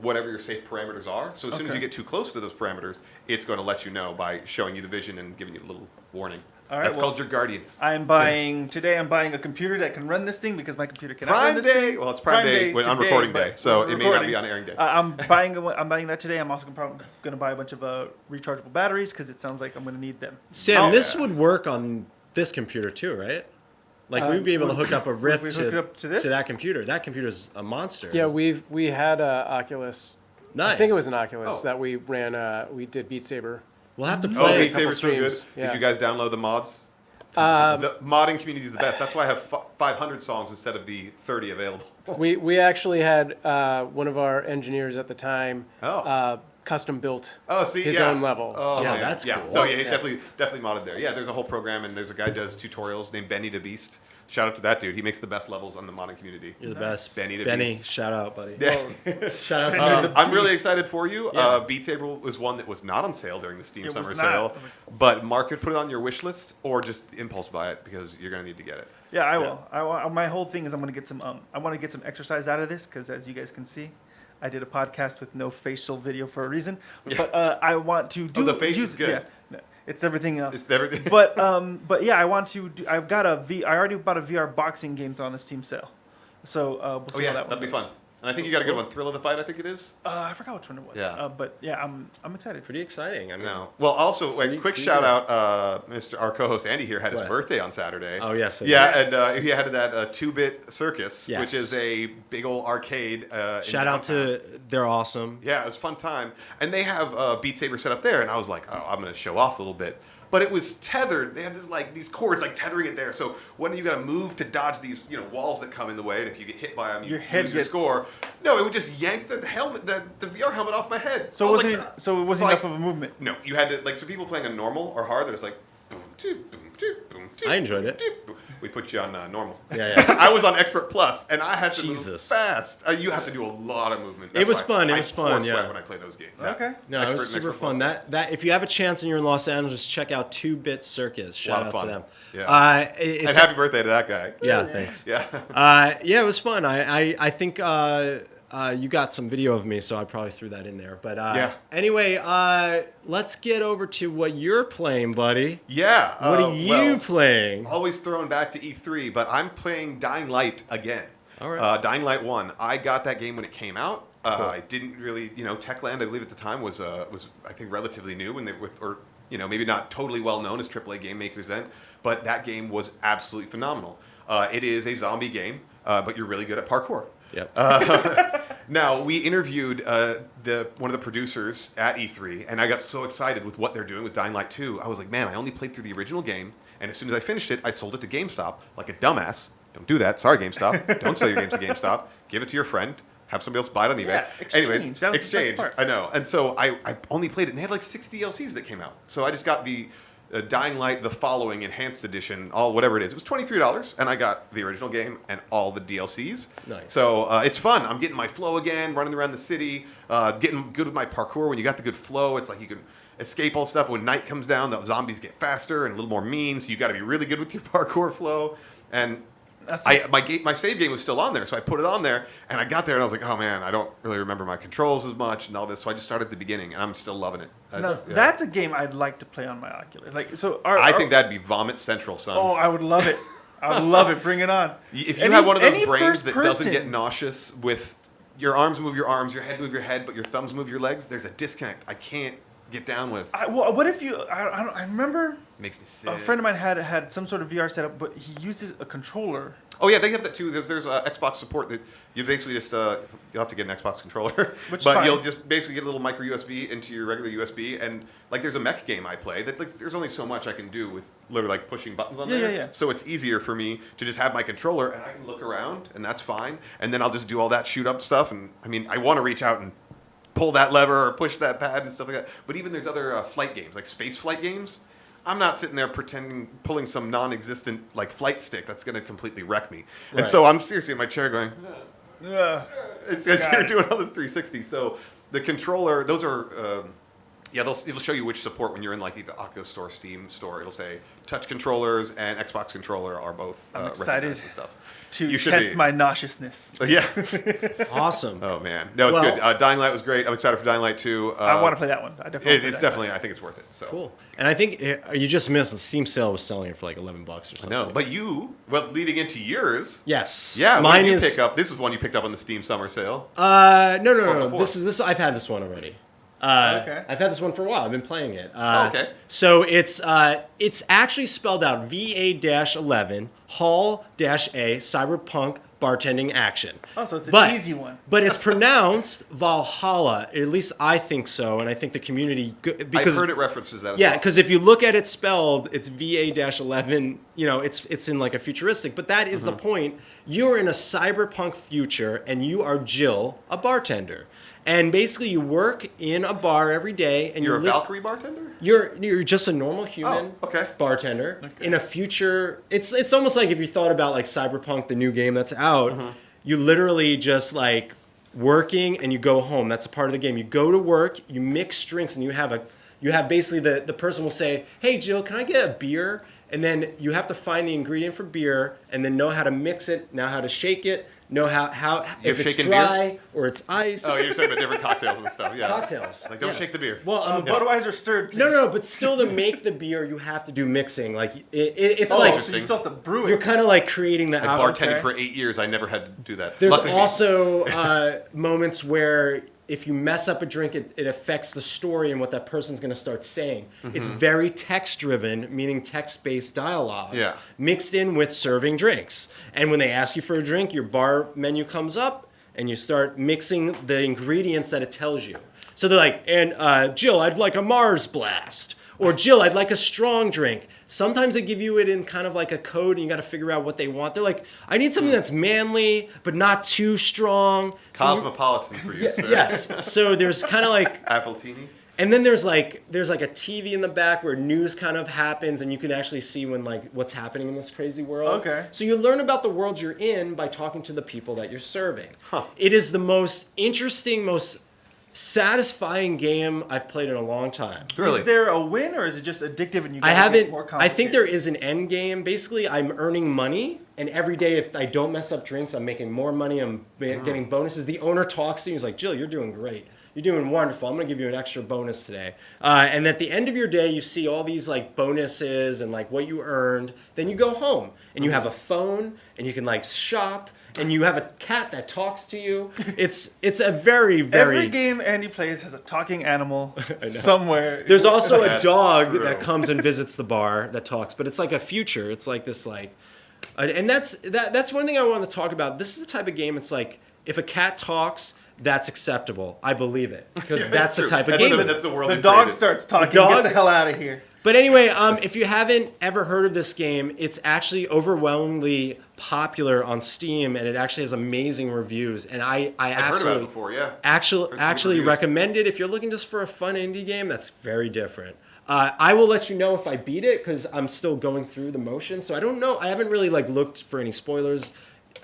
whatever your safe parameters are. So as soon as Okay. you get too close to those parameters, it's going to let you know by showing you the vision and giving you a little warning. All right, That's well, called your guardian. I'm buying a computer that can run this thing because my computer cannot run Prime this Day. thing. Well, it's Prime Day on recording day, but so we're it may not recording. be on airing day. I'm buying that today. I'm also going to buy a bunch of rechargeable batteries because it sounds like I'm going to need them. Sam, Oh, this yeah. would work on this computer too, right? Like we'd be able to hook up a Rift we hook it up to this? that computer. That computer's a monster. Yeah, we had a Oculus. nice. I think it was an Oculus Oh. that we ran. We did Beat Saber. We'll have to Oh, play. Beat Saber's so good. streams, yeah. Did you guys download the mods? Um, The modding community is the best. That's why I have 500 songs instead of the 30 available. we actually had one of our engineers at the time Oh. custom built Oh, see, his yeah. own level. Oh, Yeah, man. that's yeah. cool. So yeah, it's definitely modded there. Yeah, there's a whole program, and there's a guy who does tutorials named Benny the Beast. Shout out to that dude. He makes the best levels on the modding community. You're the best. Benny the Benny, Beast. shout out, buddy. Yeah. Shout out to I'm really excited for you. Yeah. Beat Saber was one that was not on sale during the Steam It was Summer not. Sale, but Mark could put it on your wish list or just impulse buy it because you're gonna need to get it. Yeah, I will. My whole thing is I want to get some exercise out of this because as you guys can see, I did a podcast with no facial video for a reason. Yeah. But I want to do. the face is good. Yeah, no, it's everything else. It's everything. but yeah, I want to. I've got I already bought a VR boxing game on the Steam sale, so we'll Oh see yeah, how that that'd one be goes. fun. And I think you got a good one. Thrill of the Fight, I think it is. I forgot which one it was. Yeah. But yeah, I'm excited. Pretty exciting. I mean, No. Well, also, Free- quick free shout to- out, our co-host Andy here had his What? birthday on Saturday. Oh, yes, I did. Yeah, Yes. and he had that 2-Bit Circus, Yes. which is a big old arcade. In shout out downtown. to they're awesome. Yeah, it was a fun time. And they have Beat Saber set up there, and I was like, oh, I'm going to show off a little bit. But it was tethered. They had these cords tethering it there. So when you got to move to dodge these walls that come in the way, and if you get hit by them, you Your head lose your gets- score. No, it would just yank the helmet, the VR helmet off my head. So I it was wasn't like, so it wasn't so enough of a movement. No, you had to so people playing on normal or hard. There's like boom, doop, boom, doop, boom, doop, I enjoyed it. doop, boom. We put you on normal. Yeah. I was on Expert Plus, and I had to move Jesus. fast. You have to do a lot of movement. It was why fun, it I was pour fun, sweat yeah. when I play those games. Okay. No, it was Expert and super Expert fun. Plus. That if you have a chance and you're in Los Angeles, check out 2-Bit Circus. Shout of out to fun. them. Yeah. It- And it's happy birthday to that guy. yeah, thanks. Yeah. Yeah, it was fun. I think you got some video of me, so I probably threw that in there. But Yeah. anyway, let's get over to what you're playing, buddy. Yeah. What are you playing? Always thrown back to E3, but I'm playing Dying Light again. All right. Dying Light 1. I got that game when it came out. Cool. I didn't really, Techland, I believe at the time was I think relatively new when or maybe not totally well known as AAA game makers then, but that game was absolutely phenomenal. It is a zombie game, but you're really good at parkour. Yep. Now, we interviewed one of the producers at E3, and I got so excited with what they're doing with Dying Light 2. I was like, man, I only played through the original game, and as soon as I finished it, I sold it to GameStop like a dumbass. Don't do that. Sorry, GameStop. Don't sell your games to GameStop. Give it to your friend. have somebody else buy it on eBay. Yeah, exchange. Anyways, That's the exchange. part. I know. And so I only played it, and they had like 6 DLCs that came out. So I just got the Dying Light, the following enhanced edition, all whatever it is. It was $23, and I got the original game and all the DLCs. Nice. So it's fun. I'm getting my flow again, running around the city, getting good with my parkour. When you got the good flow, it's like you can escape all stuff. When night comes down, the zombies get faster and a little more mean, so you got to be really good with your parkour flow. And my save game was still on there, so I put it on there, and I got there, and I was like, oh man, I don't really remember my controls as much and all this, so I just started at the beginning, and I'm still loving it. Now, Yeah. that's a game I'd like to play on my Oculus. Like, so I think that'd be Vomit Central, son. Oh, I would love it. I would love it. Bring it on. If you have one of those any brains that doesn't first-person- get nauseous with your arms move your arms, your head move your head, but your thumbs move your legs, there's a disconnect I can't get down with. Well, what if you? I remember Makes me sick. a friend of mine had some sort of VR setup, but he uses a controller. Oh yeah, they have that too. There's Xbox support that you basically just you'll have to get an Xbox controller, Which is but fine. you'll just basically get a little micro USB into your regular USB, and like there's a mech game I play that like there's only so much I can do with literally like pushing buttons on Yeah, there. yeah, yeah. So it's easier for me to just have my controller and I can look around and that's fine, and then I'll just do all that shoot up stuff. And I mean I want to reach out and pull that lever or push that pad and stuff like that. But even there's other flight games like space flight games. I'm not sitting there pulling some non-existent like flight stick that's going to completely wreck me. And Right. so I'm seriously in my chair going, Ugh. it's as Got you're it. doing all this 360. So the controller, those are, it'll show you which support when you're in like the Oculus Store, Steam Store. It'll say touch controllers and Xbox controller are both I'm excited recognized and stuff. to You should test be. my nauseousness. Yeah. Awesome. Oh man, no, it's Well- good. Dying Light was great. I'm excited for Dying Light 2. I want to play that one. I definitely. wanna play It's that. definitely. I think it's worth it. So. Cool. And I think you just missed the Steam sale was selling it for like $11 or something. No, but leading into yours. yes. Yeah, mine what did you is. pick up? This is one you picked up on the Steam Summer Sale. No. before? This is. I've had this one already. Okay. I've had this one for a while. I've been playing it. Okay. So it's actually spelled out VA-11 Hall-A Cyberpunk bartending action. Oh, so it's an easy one. But it's pronounced Valhalla. At least I think so, and I think the community because I've heard it references that. As yeah, well. because if you look at it spelled, it's VA-11. You know, it's in like a futuristic. But that is the point. You're in a cyberpunk future, and you are Jill, a bartender. And basically, you work in a bar every day, and You're a listen- Valkyrie bartender. You're just a normal human Oh, okay. bartender in a future. It's almost like if you thought about like Cyberpunk, the new game that's out. You literally just like working and you go home. That's a part of the game. You go to work, you mix drinks, and you have basically the person will say, "Hey Jill, can I get a beer?" And then you have to find the ingredient for beer and then know how to mix it, know how to shake it, know how if it's shaken dry or it's ice. Oh, you're talking about different cocktails and stuff. Yeah. Cocktails. Like don't yes. shake the beer. Well, I'm a Budweiser stirred. Please. no, but still to make the beer, you have to do mixing. Like it's Oh, like so you still have to brew you're it. kind of like creating the Like out. bartending okay. for 8 years, I never had to do that. There's Luckily me. also moments where if you mess up a drink, it affects the story and what that person's going to start saying. It's very text-driven, meaning text-based dialogue, Yeah. mixed in with serving drinks. And when they ask you for a drink, your bar menu comes up, and you start mixing the ingredients that it tells you. So they're like, and Jill, I'd like a Mars Blast. Or Jill, I'd like a strong drink. Sometimes they give you it in kind of like a code and you got to figure out what they want. They're like, I need something that's manly, but not too strong. So you- Cosmopolitan for you, sir. yes. So there's kind of like, Appletini. and then there's like a TV in the back where news kind of happens and you can actually see when like what's happening in this crazy world. Okay. So you learn about the world you're in by talking to the people that you're serving. Huh. It is the most interesting, most satisfying game I've played in a long time. Really? Is there a win or is it just addictive and you? I gotta get haven't. more I think there complicated? is an end game. Basically, I'm earning money, and every day if I don't mess up drinks, I'm making more money. I'm getting bonuses. The owner talks to you. He's like, "Jill, you're doing great. You're doing wonderful. I'm gonna give you an extra bonus today." And at the end of your day, you see all these like bonuses and like what you earned. Then you go home and you have a phone and you can like shop. And you have a cat that talks to you. It's a very, very. Every game Andy plays has a talking animal somewhere. There's also a That's dog true. that comes and visits the bar that talks, but it's like a future. It's like this and that's one thing I want to talk about. This is the type of game. It's like if a cat talks, that's acceptable. I believe it because that's the True. type of That's game. the- that's the world the they dog created. starts talking. The dog- Get the hell out of here. But anyway, if you haven't ever heard of this game, it's actually overwhelmingly popular on Steam, and it actually has amazing reviews. And I I've heard about absolutely, it before, yeah. actually reviews. recommend it if you're looking just for a fun indie game. That's very different. I will let you know if I beat it because I'm still going through the motion. So I don't know. I haven't really looked for any spoilers,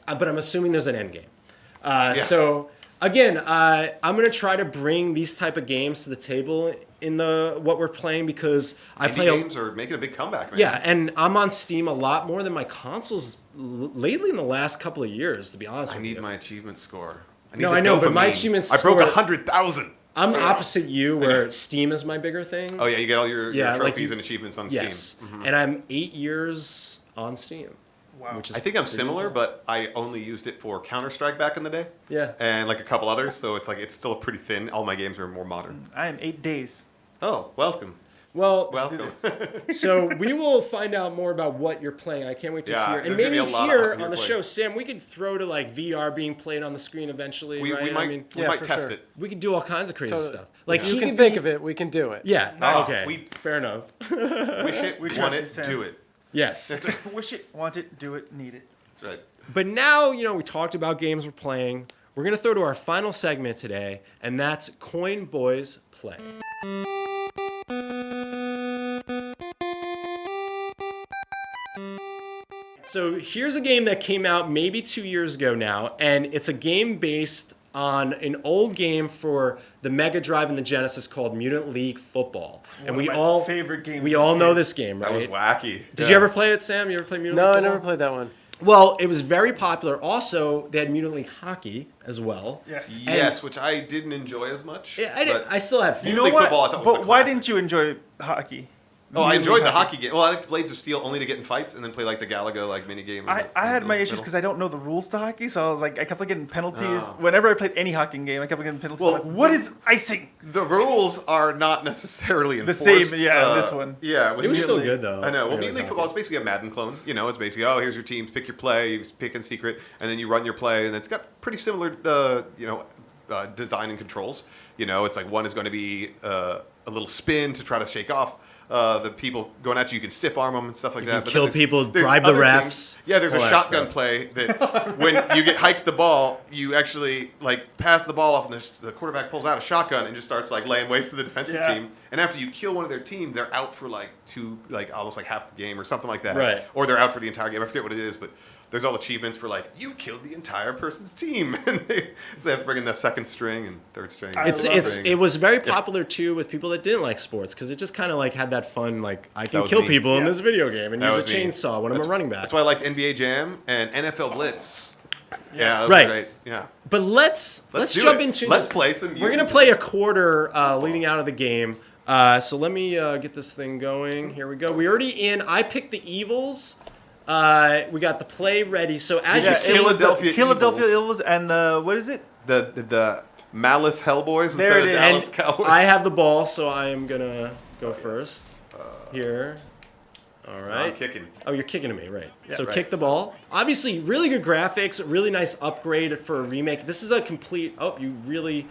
but I'm assuming there's an end game. So again, I'm gonna try to bring these type of games to the table in what we're playing because I Indie play games are making a big comeback, man. yeah, and I'm on Steam a lot more than my consoles lately in the last couple of years, to be honest I with need you. my achievement score. I need No, the I know, but my dopamine. achievement I broke score- 100,000. I'm opposite you, where Steam is my bigger thing. Oh yeah, you get all your Yeah, like trophies you- and achievements on yes, Steam. and I'm 8 years on Steam. Wow. Which is I think I'm pretty similar, good. but I only used it for Counter-Strike back in the day. Yeah. And a couple others, so it's still pretty thin. All my games are more modern. I am 8 days. Oh, welcome. Well, Welcome. so we will find out more about what you're playing. I can't wait to Yeah, hear. And there's gonna maybe be a lot here of on the play. show, Sam, we could throw to VR being played on the screen eventually, we right? might, we Yeah, might for test sure. it. we could do all kinds of crazy Totally. stuff. Like If he you can could think be- of it, we can do it. Yeah. Nice. Okay. Sweet. Fair enough. Wish it, We want trust you, it, Sam. do it. Yes. Wish it, want it, do it, need it. That's right. But now, we talked about games we're playing. We're going to throw to our final segment today, and that's Coin Boys Play. So here's a game that came out maybe 2 years ago now, and it's a game based on an old game for the Mega Drive and the Genesis called Mutant League Football. And One we of my all favorite games we of all the know year. this game, That was right? wacky. Did you ever play it, Sam? You ever play Mutant No, League I Football? never played that one. Well, it was very popular. Also, they had Mutant League Hockey as well. Yes. Yes, which I didn't enjoy as much. Yeah, I still had fun. You know League what? football, I thought was But the why classic. didn't you enjoy hockey? Oh, I Mutant enjoyed League the hockey game. Well, I like Blades of Steel only to get in fights and then play the Galaga mini game. I had my issues because I don't know the rules to hockey, so I was I kept getting penalties. Oh. Whenever I played any hockey game, I kept getting penalties. Well, I'm like, what is icing? the rules are not necessarily The enforced. same, yeah, this one. Yeah, with It was Mutant still League- good, though. I know. Well, Mutant Mutant League League football is basically a Madden clone. It's basically it's your teams, pick your play, you pick in secret, and then you run your play, and it's got pretty similar, design and controls. It's one is going to be a little spin to try to shake off the people going at you. You can stiff arm them and stuff like You that. can But kill then there's people, bribe the other refs, things. Yeah, there's a all that shotgun stuff. play that when you get hiked the ball, you actually pass the ball off, and the quarterback pulls out a shotgun and just starts laying waste to the defensive Yeah. team. And after you kill one of their team, they're out for almost half the game or something like that. Right. Or they're out for the entire game. I forget what it is, but there's all achievements for you killed the entire person's team, and so they have to bring in the second string and third string. It was very popular too with people that didn't like sports because it just kind of had that fun I can was kill me. people in Yeah. this video game and That use a was me. chainsaw when I'm a running back. That's why I liked NBA Jam and NFL Blitz. Yeah, that was Right. great. Yeah. But let's do jump it. into Let's this. play some. We're gonna play a quarter leading out of the game. So let me get this thing going. Here we go. We already in. I picked the Evils. We got the play ready. So as you see, Philadelphia Philadelphia Eagles. Eagles and what is it? the Malice Hellboys There instead it of is. Dallas and Cowboys. I have the ball, so I am gonna go first. Here. All I'm right. kicking. Oh, you're kicking to me, right? So right. kick the ball. Obviously, really good graphics, really nice upgrade for a remake. This is a complete. Oh, you really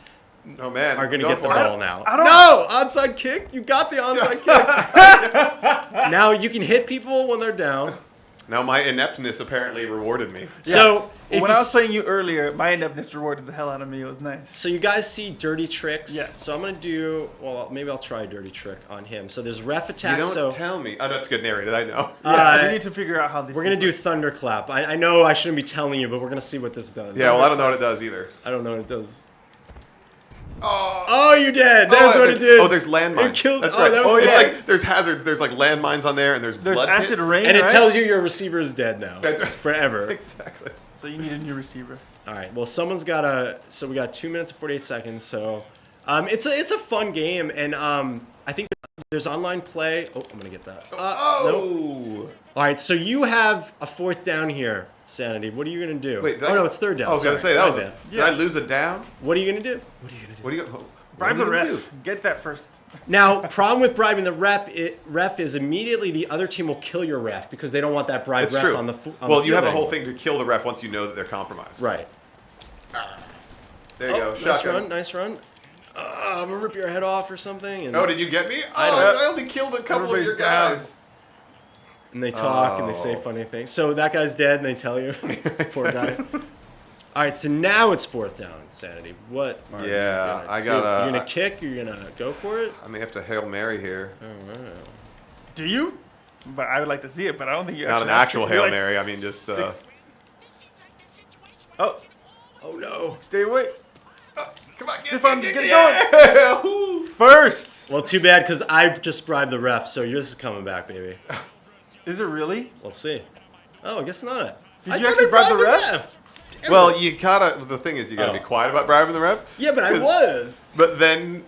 Oh man, are going to Go get the for it. ball now. I don't- No, onside kick. You got the onside kick. Now you can hit people when they're down. Now my ineptness apparently rewarded me. So if When you I was s- playing you earlier, my ineptness rewarded the hell out of me. It was nice. So you guys see dirty tricks. Yeah. So I'm gonna do. Well, maybe I'll try a dirty trick on him. So there's ref You attack. don't So tell me. Oh, that's good narrated. I know. Yeah, Uh, we need to figure out how these. we're gonna do things thunderclap. I know I shouldn't be telling you, but we're gonna see what this does. Yeah, well, I don't know what it does either. I don't know what it does. Oh, Oh, you did. That's what it did. Oh, there's landmines. It killed. That's oh, right. that was It's yes. there's hazards. There's landmines on there, and there's There's blood acid pits. rain, and it right? tells you your receiver is dead now That's right. forever. Exactly. So you need a new receiver. All right. Well, someone's got a. So we got 2 minutes and 48 seconds. So, it's a fun game, and I think there's online play. Oh, I'm gonna get that. Nope. Oh. All right. So you have a fourth down here, Sanity. What are you gonna do? Wait. Oh no, it's third down. I was gonna Sorry, say that my was. bad. Did I lose a down? What are you gonna do? What are you gonna do? What do you? What Bribe are the you gonna ref. do? Get that first. Now, problem with bribing the ref is immediately the other team will kill your ref because they don't want that bribed It's ref true. on the. On Well, the you have field a whole anymore. thing to kill the ref once you know that they're compromised. Right. There you go. Nice Shotgun. run. Nice run. I'm gonna rip your head off or something. And, Oh, did you get me? I Oh, don't- I only killed a couple of Everybody's your down. guys. and they talk and they say Oh. funny things. So that guy's dead, and they tell you, poor guy. All right, so now it's 4th down, Sanity. What? Are you Yeah, gonna I do? gotta- You gonna kick? You're gonna go for it? I may have to Hail Mary here. Oh, wow. Do you? But I would like to see it, but I don't think you Not an actually have actual to. You're Hail like Mary. I mean, just. 6. Oh, Oh no. stay away. Come on, Stefan, get it going. First. Well, too bad because I just bribed the ref, so yours is coming back, baby. Is it really? Let's see. Oh, I guess not. Did I you thought actually I bribe the bribed ref? Damn Well, it. you gotta. The thing is, you gotta Oh. be quiet about bribing the ref. Yeah, but I 'Cause- was. But then,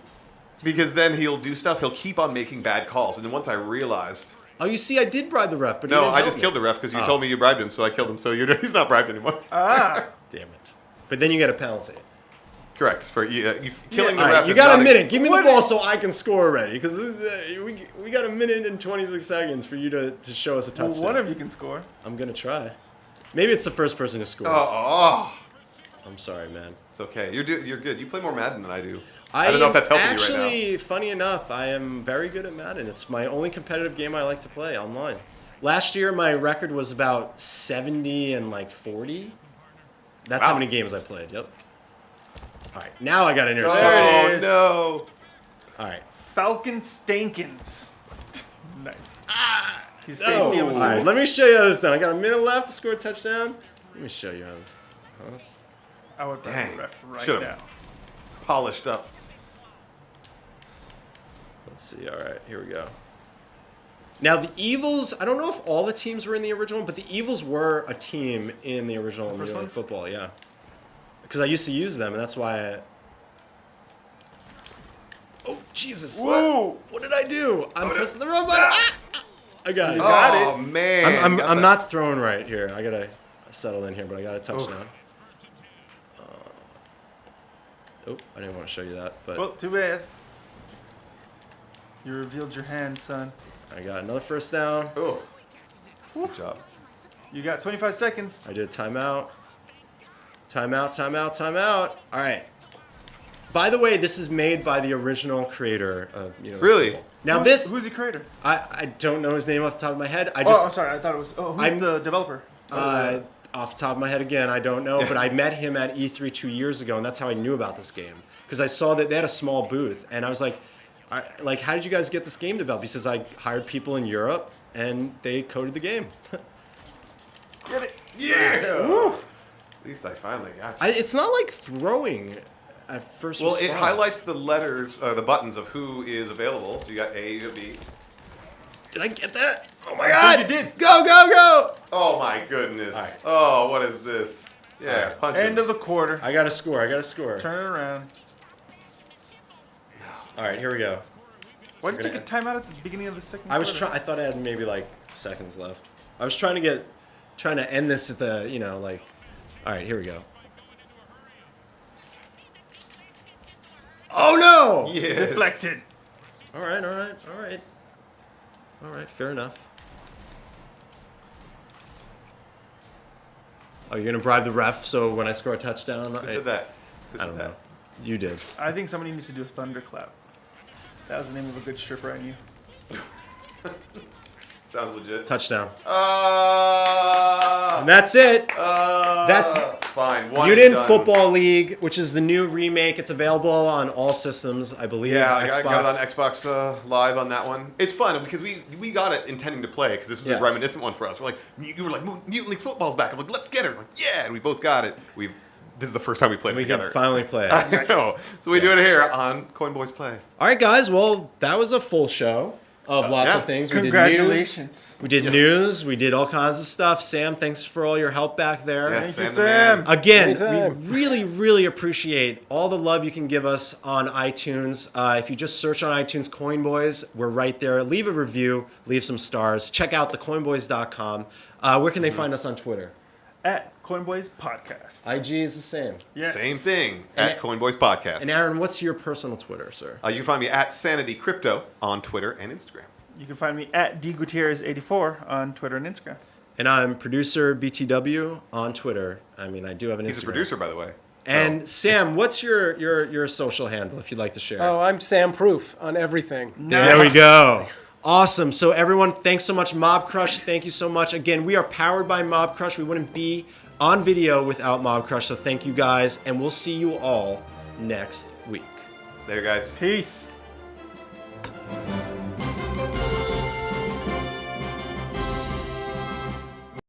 because then he'll do stuff. He'll keep on making bad calls, and then once I realized, Oh, you see, I did bribe the ref, but he no, didn't I help just me. killed the ref because you Oh. told me you bribed him, so I killed him. So he's not bribed anymore. Ah. Damn it. But then you get a penalty. Correct for you killing the All ref. right, you is got not a minute. Give me the What ball is- so I can score already, because we got a minute and 26 seconds for you to show us a Well, touchdown. one of you can score. I'm gonna try. Maybe it's the first person who scores. Oh, I'm sorry, man. it's okay. You're good. You play more Madden than I do. I don't know if that's helping you right now. Actually, funny enough, I am very good at Madden. It's my only competitive game I like to play online. Last year, my record was about 70 and like 40. That's how Wow. many games I played. Yep. All right, now I got an There interception. it Oh is. no! All right. Falcon Stankins. Nice. He's No. safety of a All right, school. let me show you how this done. I got a minute left to score a touchdown. Let me show you how this. I would bribe Dang. the ref right Should've. now. Polished up. Let's see. All right, here we go. Now the Evils. I don't know if all the teams were in the original, but the Evils were a team in the original first Major League ones? Football. Yeah, because I used to use them, and that's why. Oh Jesus! Whoa! What did I do? I'm pressing the wrong button. Ah! I got it. got Oh it. man! I'm, Got I'm that. not throwing right here. I gotta settle in here, but I got a touchdown. Oh, I didn't want to show you that, but Well, too bad. You revealed your hand, son. I got another first down. Oh, good job. You got 25 seconds. I did a timeout. Timeout, timeout, timeout. All right. By the way, this is made by the original creator of Really? football. Now this, Who's the creator? I don't know his name off the top of my head. I Oh, I'm just sorry. I thought it was. Oh, who's I'm- the developer? off the top of my head again, I don't know. But I met him at E3 2 years ago, and that's how I knew about this game because I saw that they had a small booth, and I was like, how did you guys get this game developed? He says I hired people in Europe, and they coded the game. Get it. Yeah. At least I finally got you. It's not like throwing at first. Well, it response. highlights the letters, the buttons of who is available. So you got A, you got B. Did I get that? Oh my I god! think you did. Go, go, go! Oh my goodness. All right. Oh, what is this? Yeah, All right. punch End him. of the quarter. I gotta score. I gotta score. Turn it around. All right, here we go. Why did you We're take a timeout at the beginning of the second I was quarter? trying. I thought I had maybe like seconds left. I was trying to end this at the, like. All right, here we go. Oh no! Yes. Deflected. All right, all right, all right, all right. Fair enough. Oh, you're gonna bribe the ref so when I score a touchdown, Who said that? Who I said don't that? know. You did. I think somebody needs to do a thunderclap. That was the name of a good stripper I knew. Sounds legit. Touchdown. Uh, And that's it. that's fine. One and Mutant done. Football League, which is the new remake. It's available on all systems, I believe. Yeah, I Xbox. got on Xbox Live on that one. It's fun because we got it intending to play because this was Yeah. a reminiscent one for us. We're like, you were like, Mutant League Football's back. I'm like, let's get it. I'm like, yeah, and we both got it. This is the first time we played We it can together. finally play it. I know. So we do Yes. it here on Coin Boys Play. All right, guys. Well, that was a full show of lots yeah. of things. We did Congratulations. news. We did news. We did all kinds of stuff. Sam, thanks for all your help back there. Yes, Thank you, the man. Sam. Again, Anytime. we really, really appreciate all the love you can give us on iTunes. If you just search on iTunes Coin Boys, we're right there. Leave a review, leave some stars. Check out thecoinboys.com. Where can they find us on Twitter? At Coinboys Podcast. IG is the same. Yes. Same thing And at Coin Boys Podcast. And Aaron, what's your personal Twitter, sir? You can find me at Sanity Crypto on Twitter and Instagram. You can find me at dgutierrez84 on Twitter and Instagram. And I'm producer BTW on Twitter. I mean, I do have an He's Instagram. a producer, by the way. And Sam, what's your social handle if you'd like to share? Oh, I'm Sam Proof on everything. There we go. Awesome. So everyone, thanks so much. Mob Crush, thank you so much. Again, we are powered by Mob Crush. We wouldn't be on video without Mob Crush. So thank you guys, and we'll see you all next week. There, guys. Peace.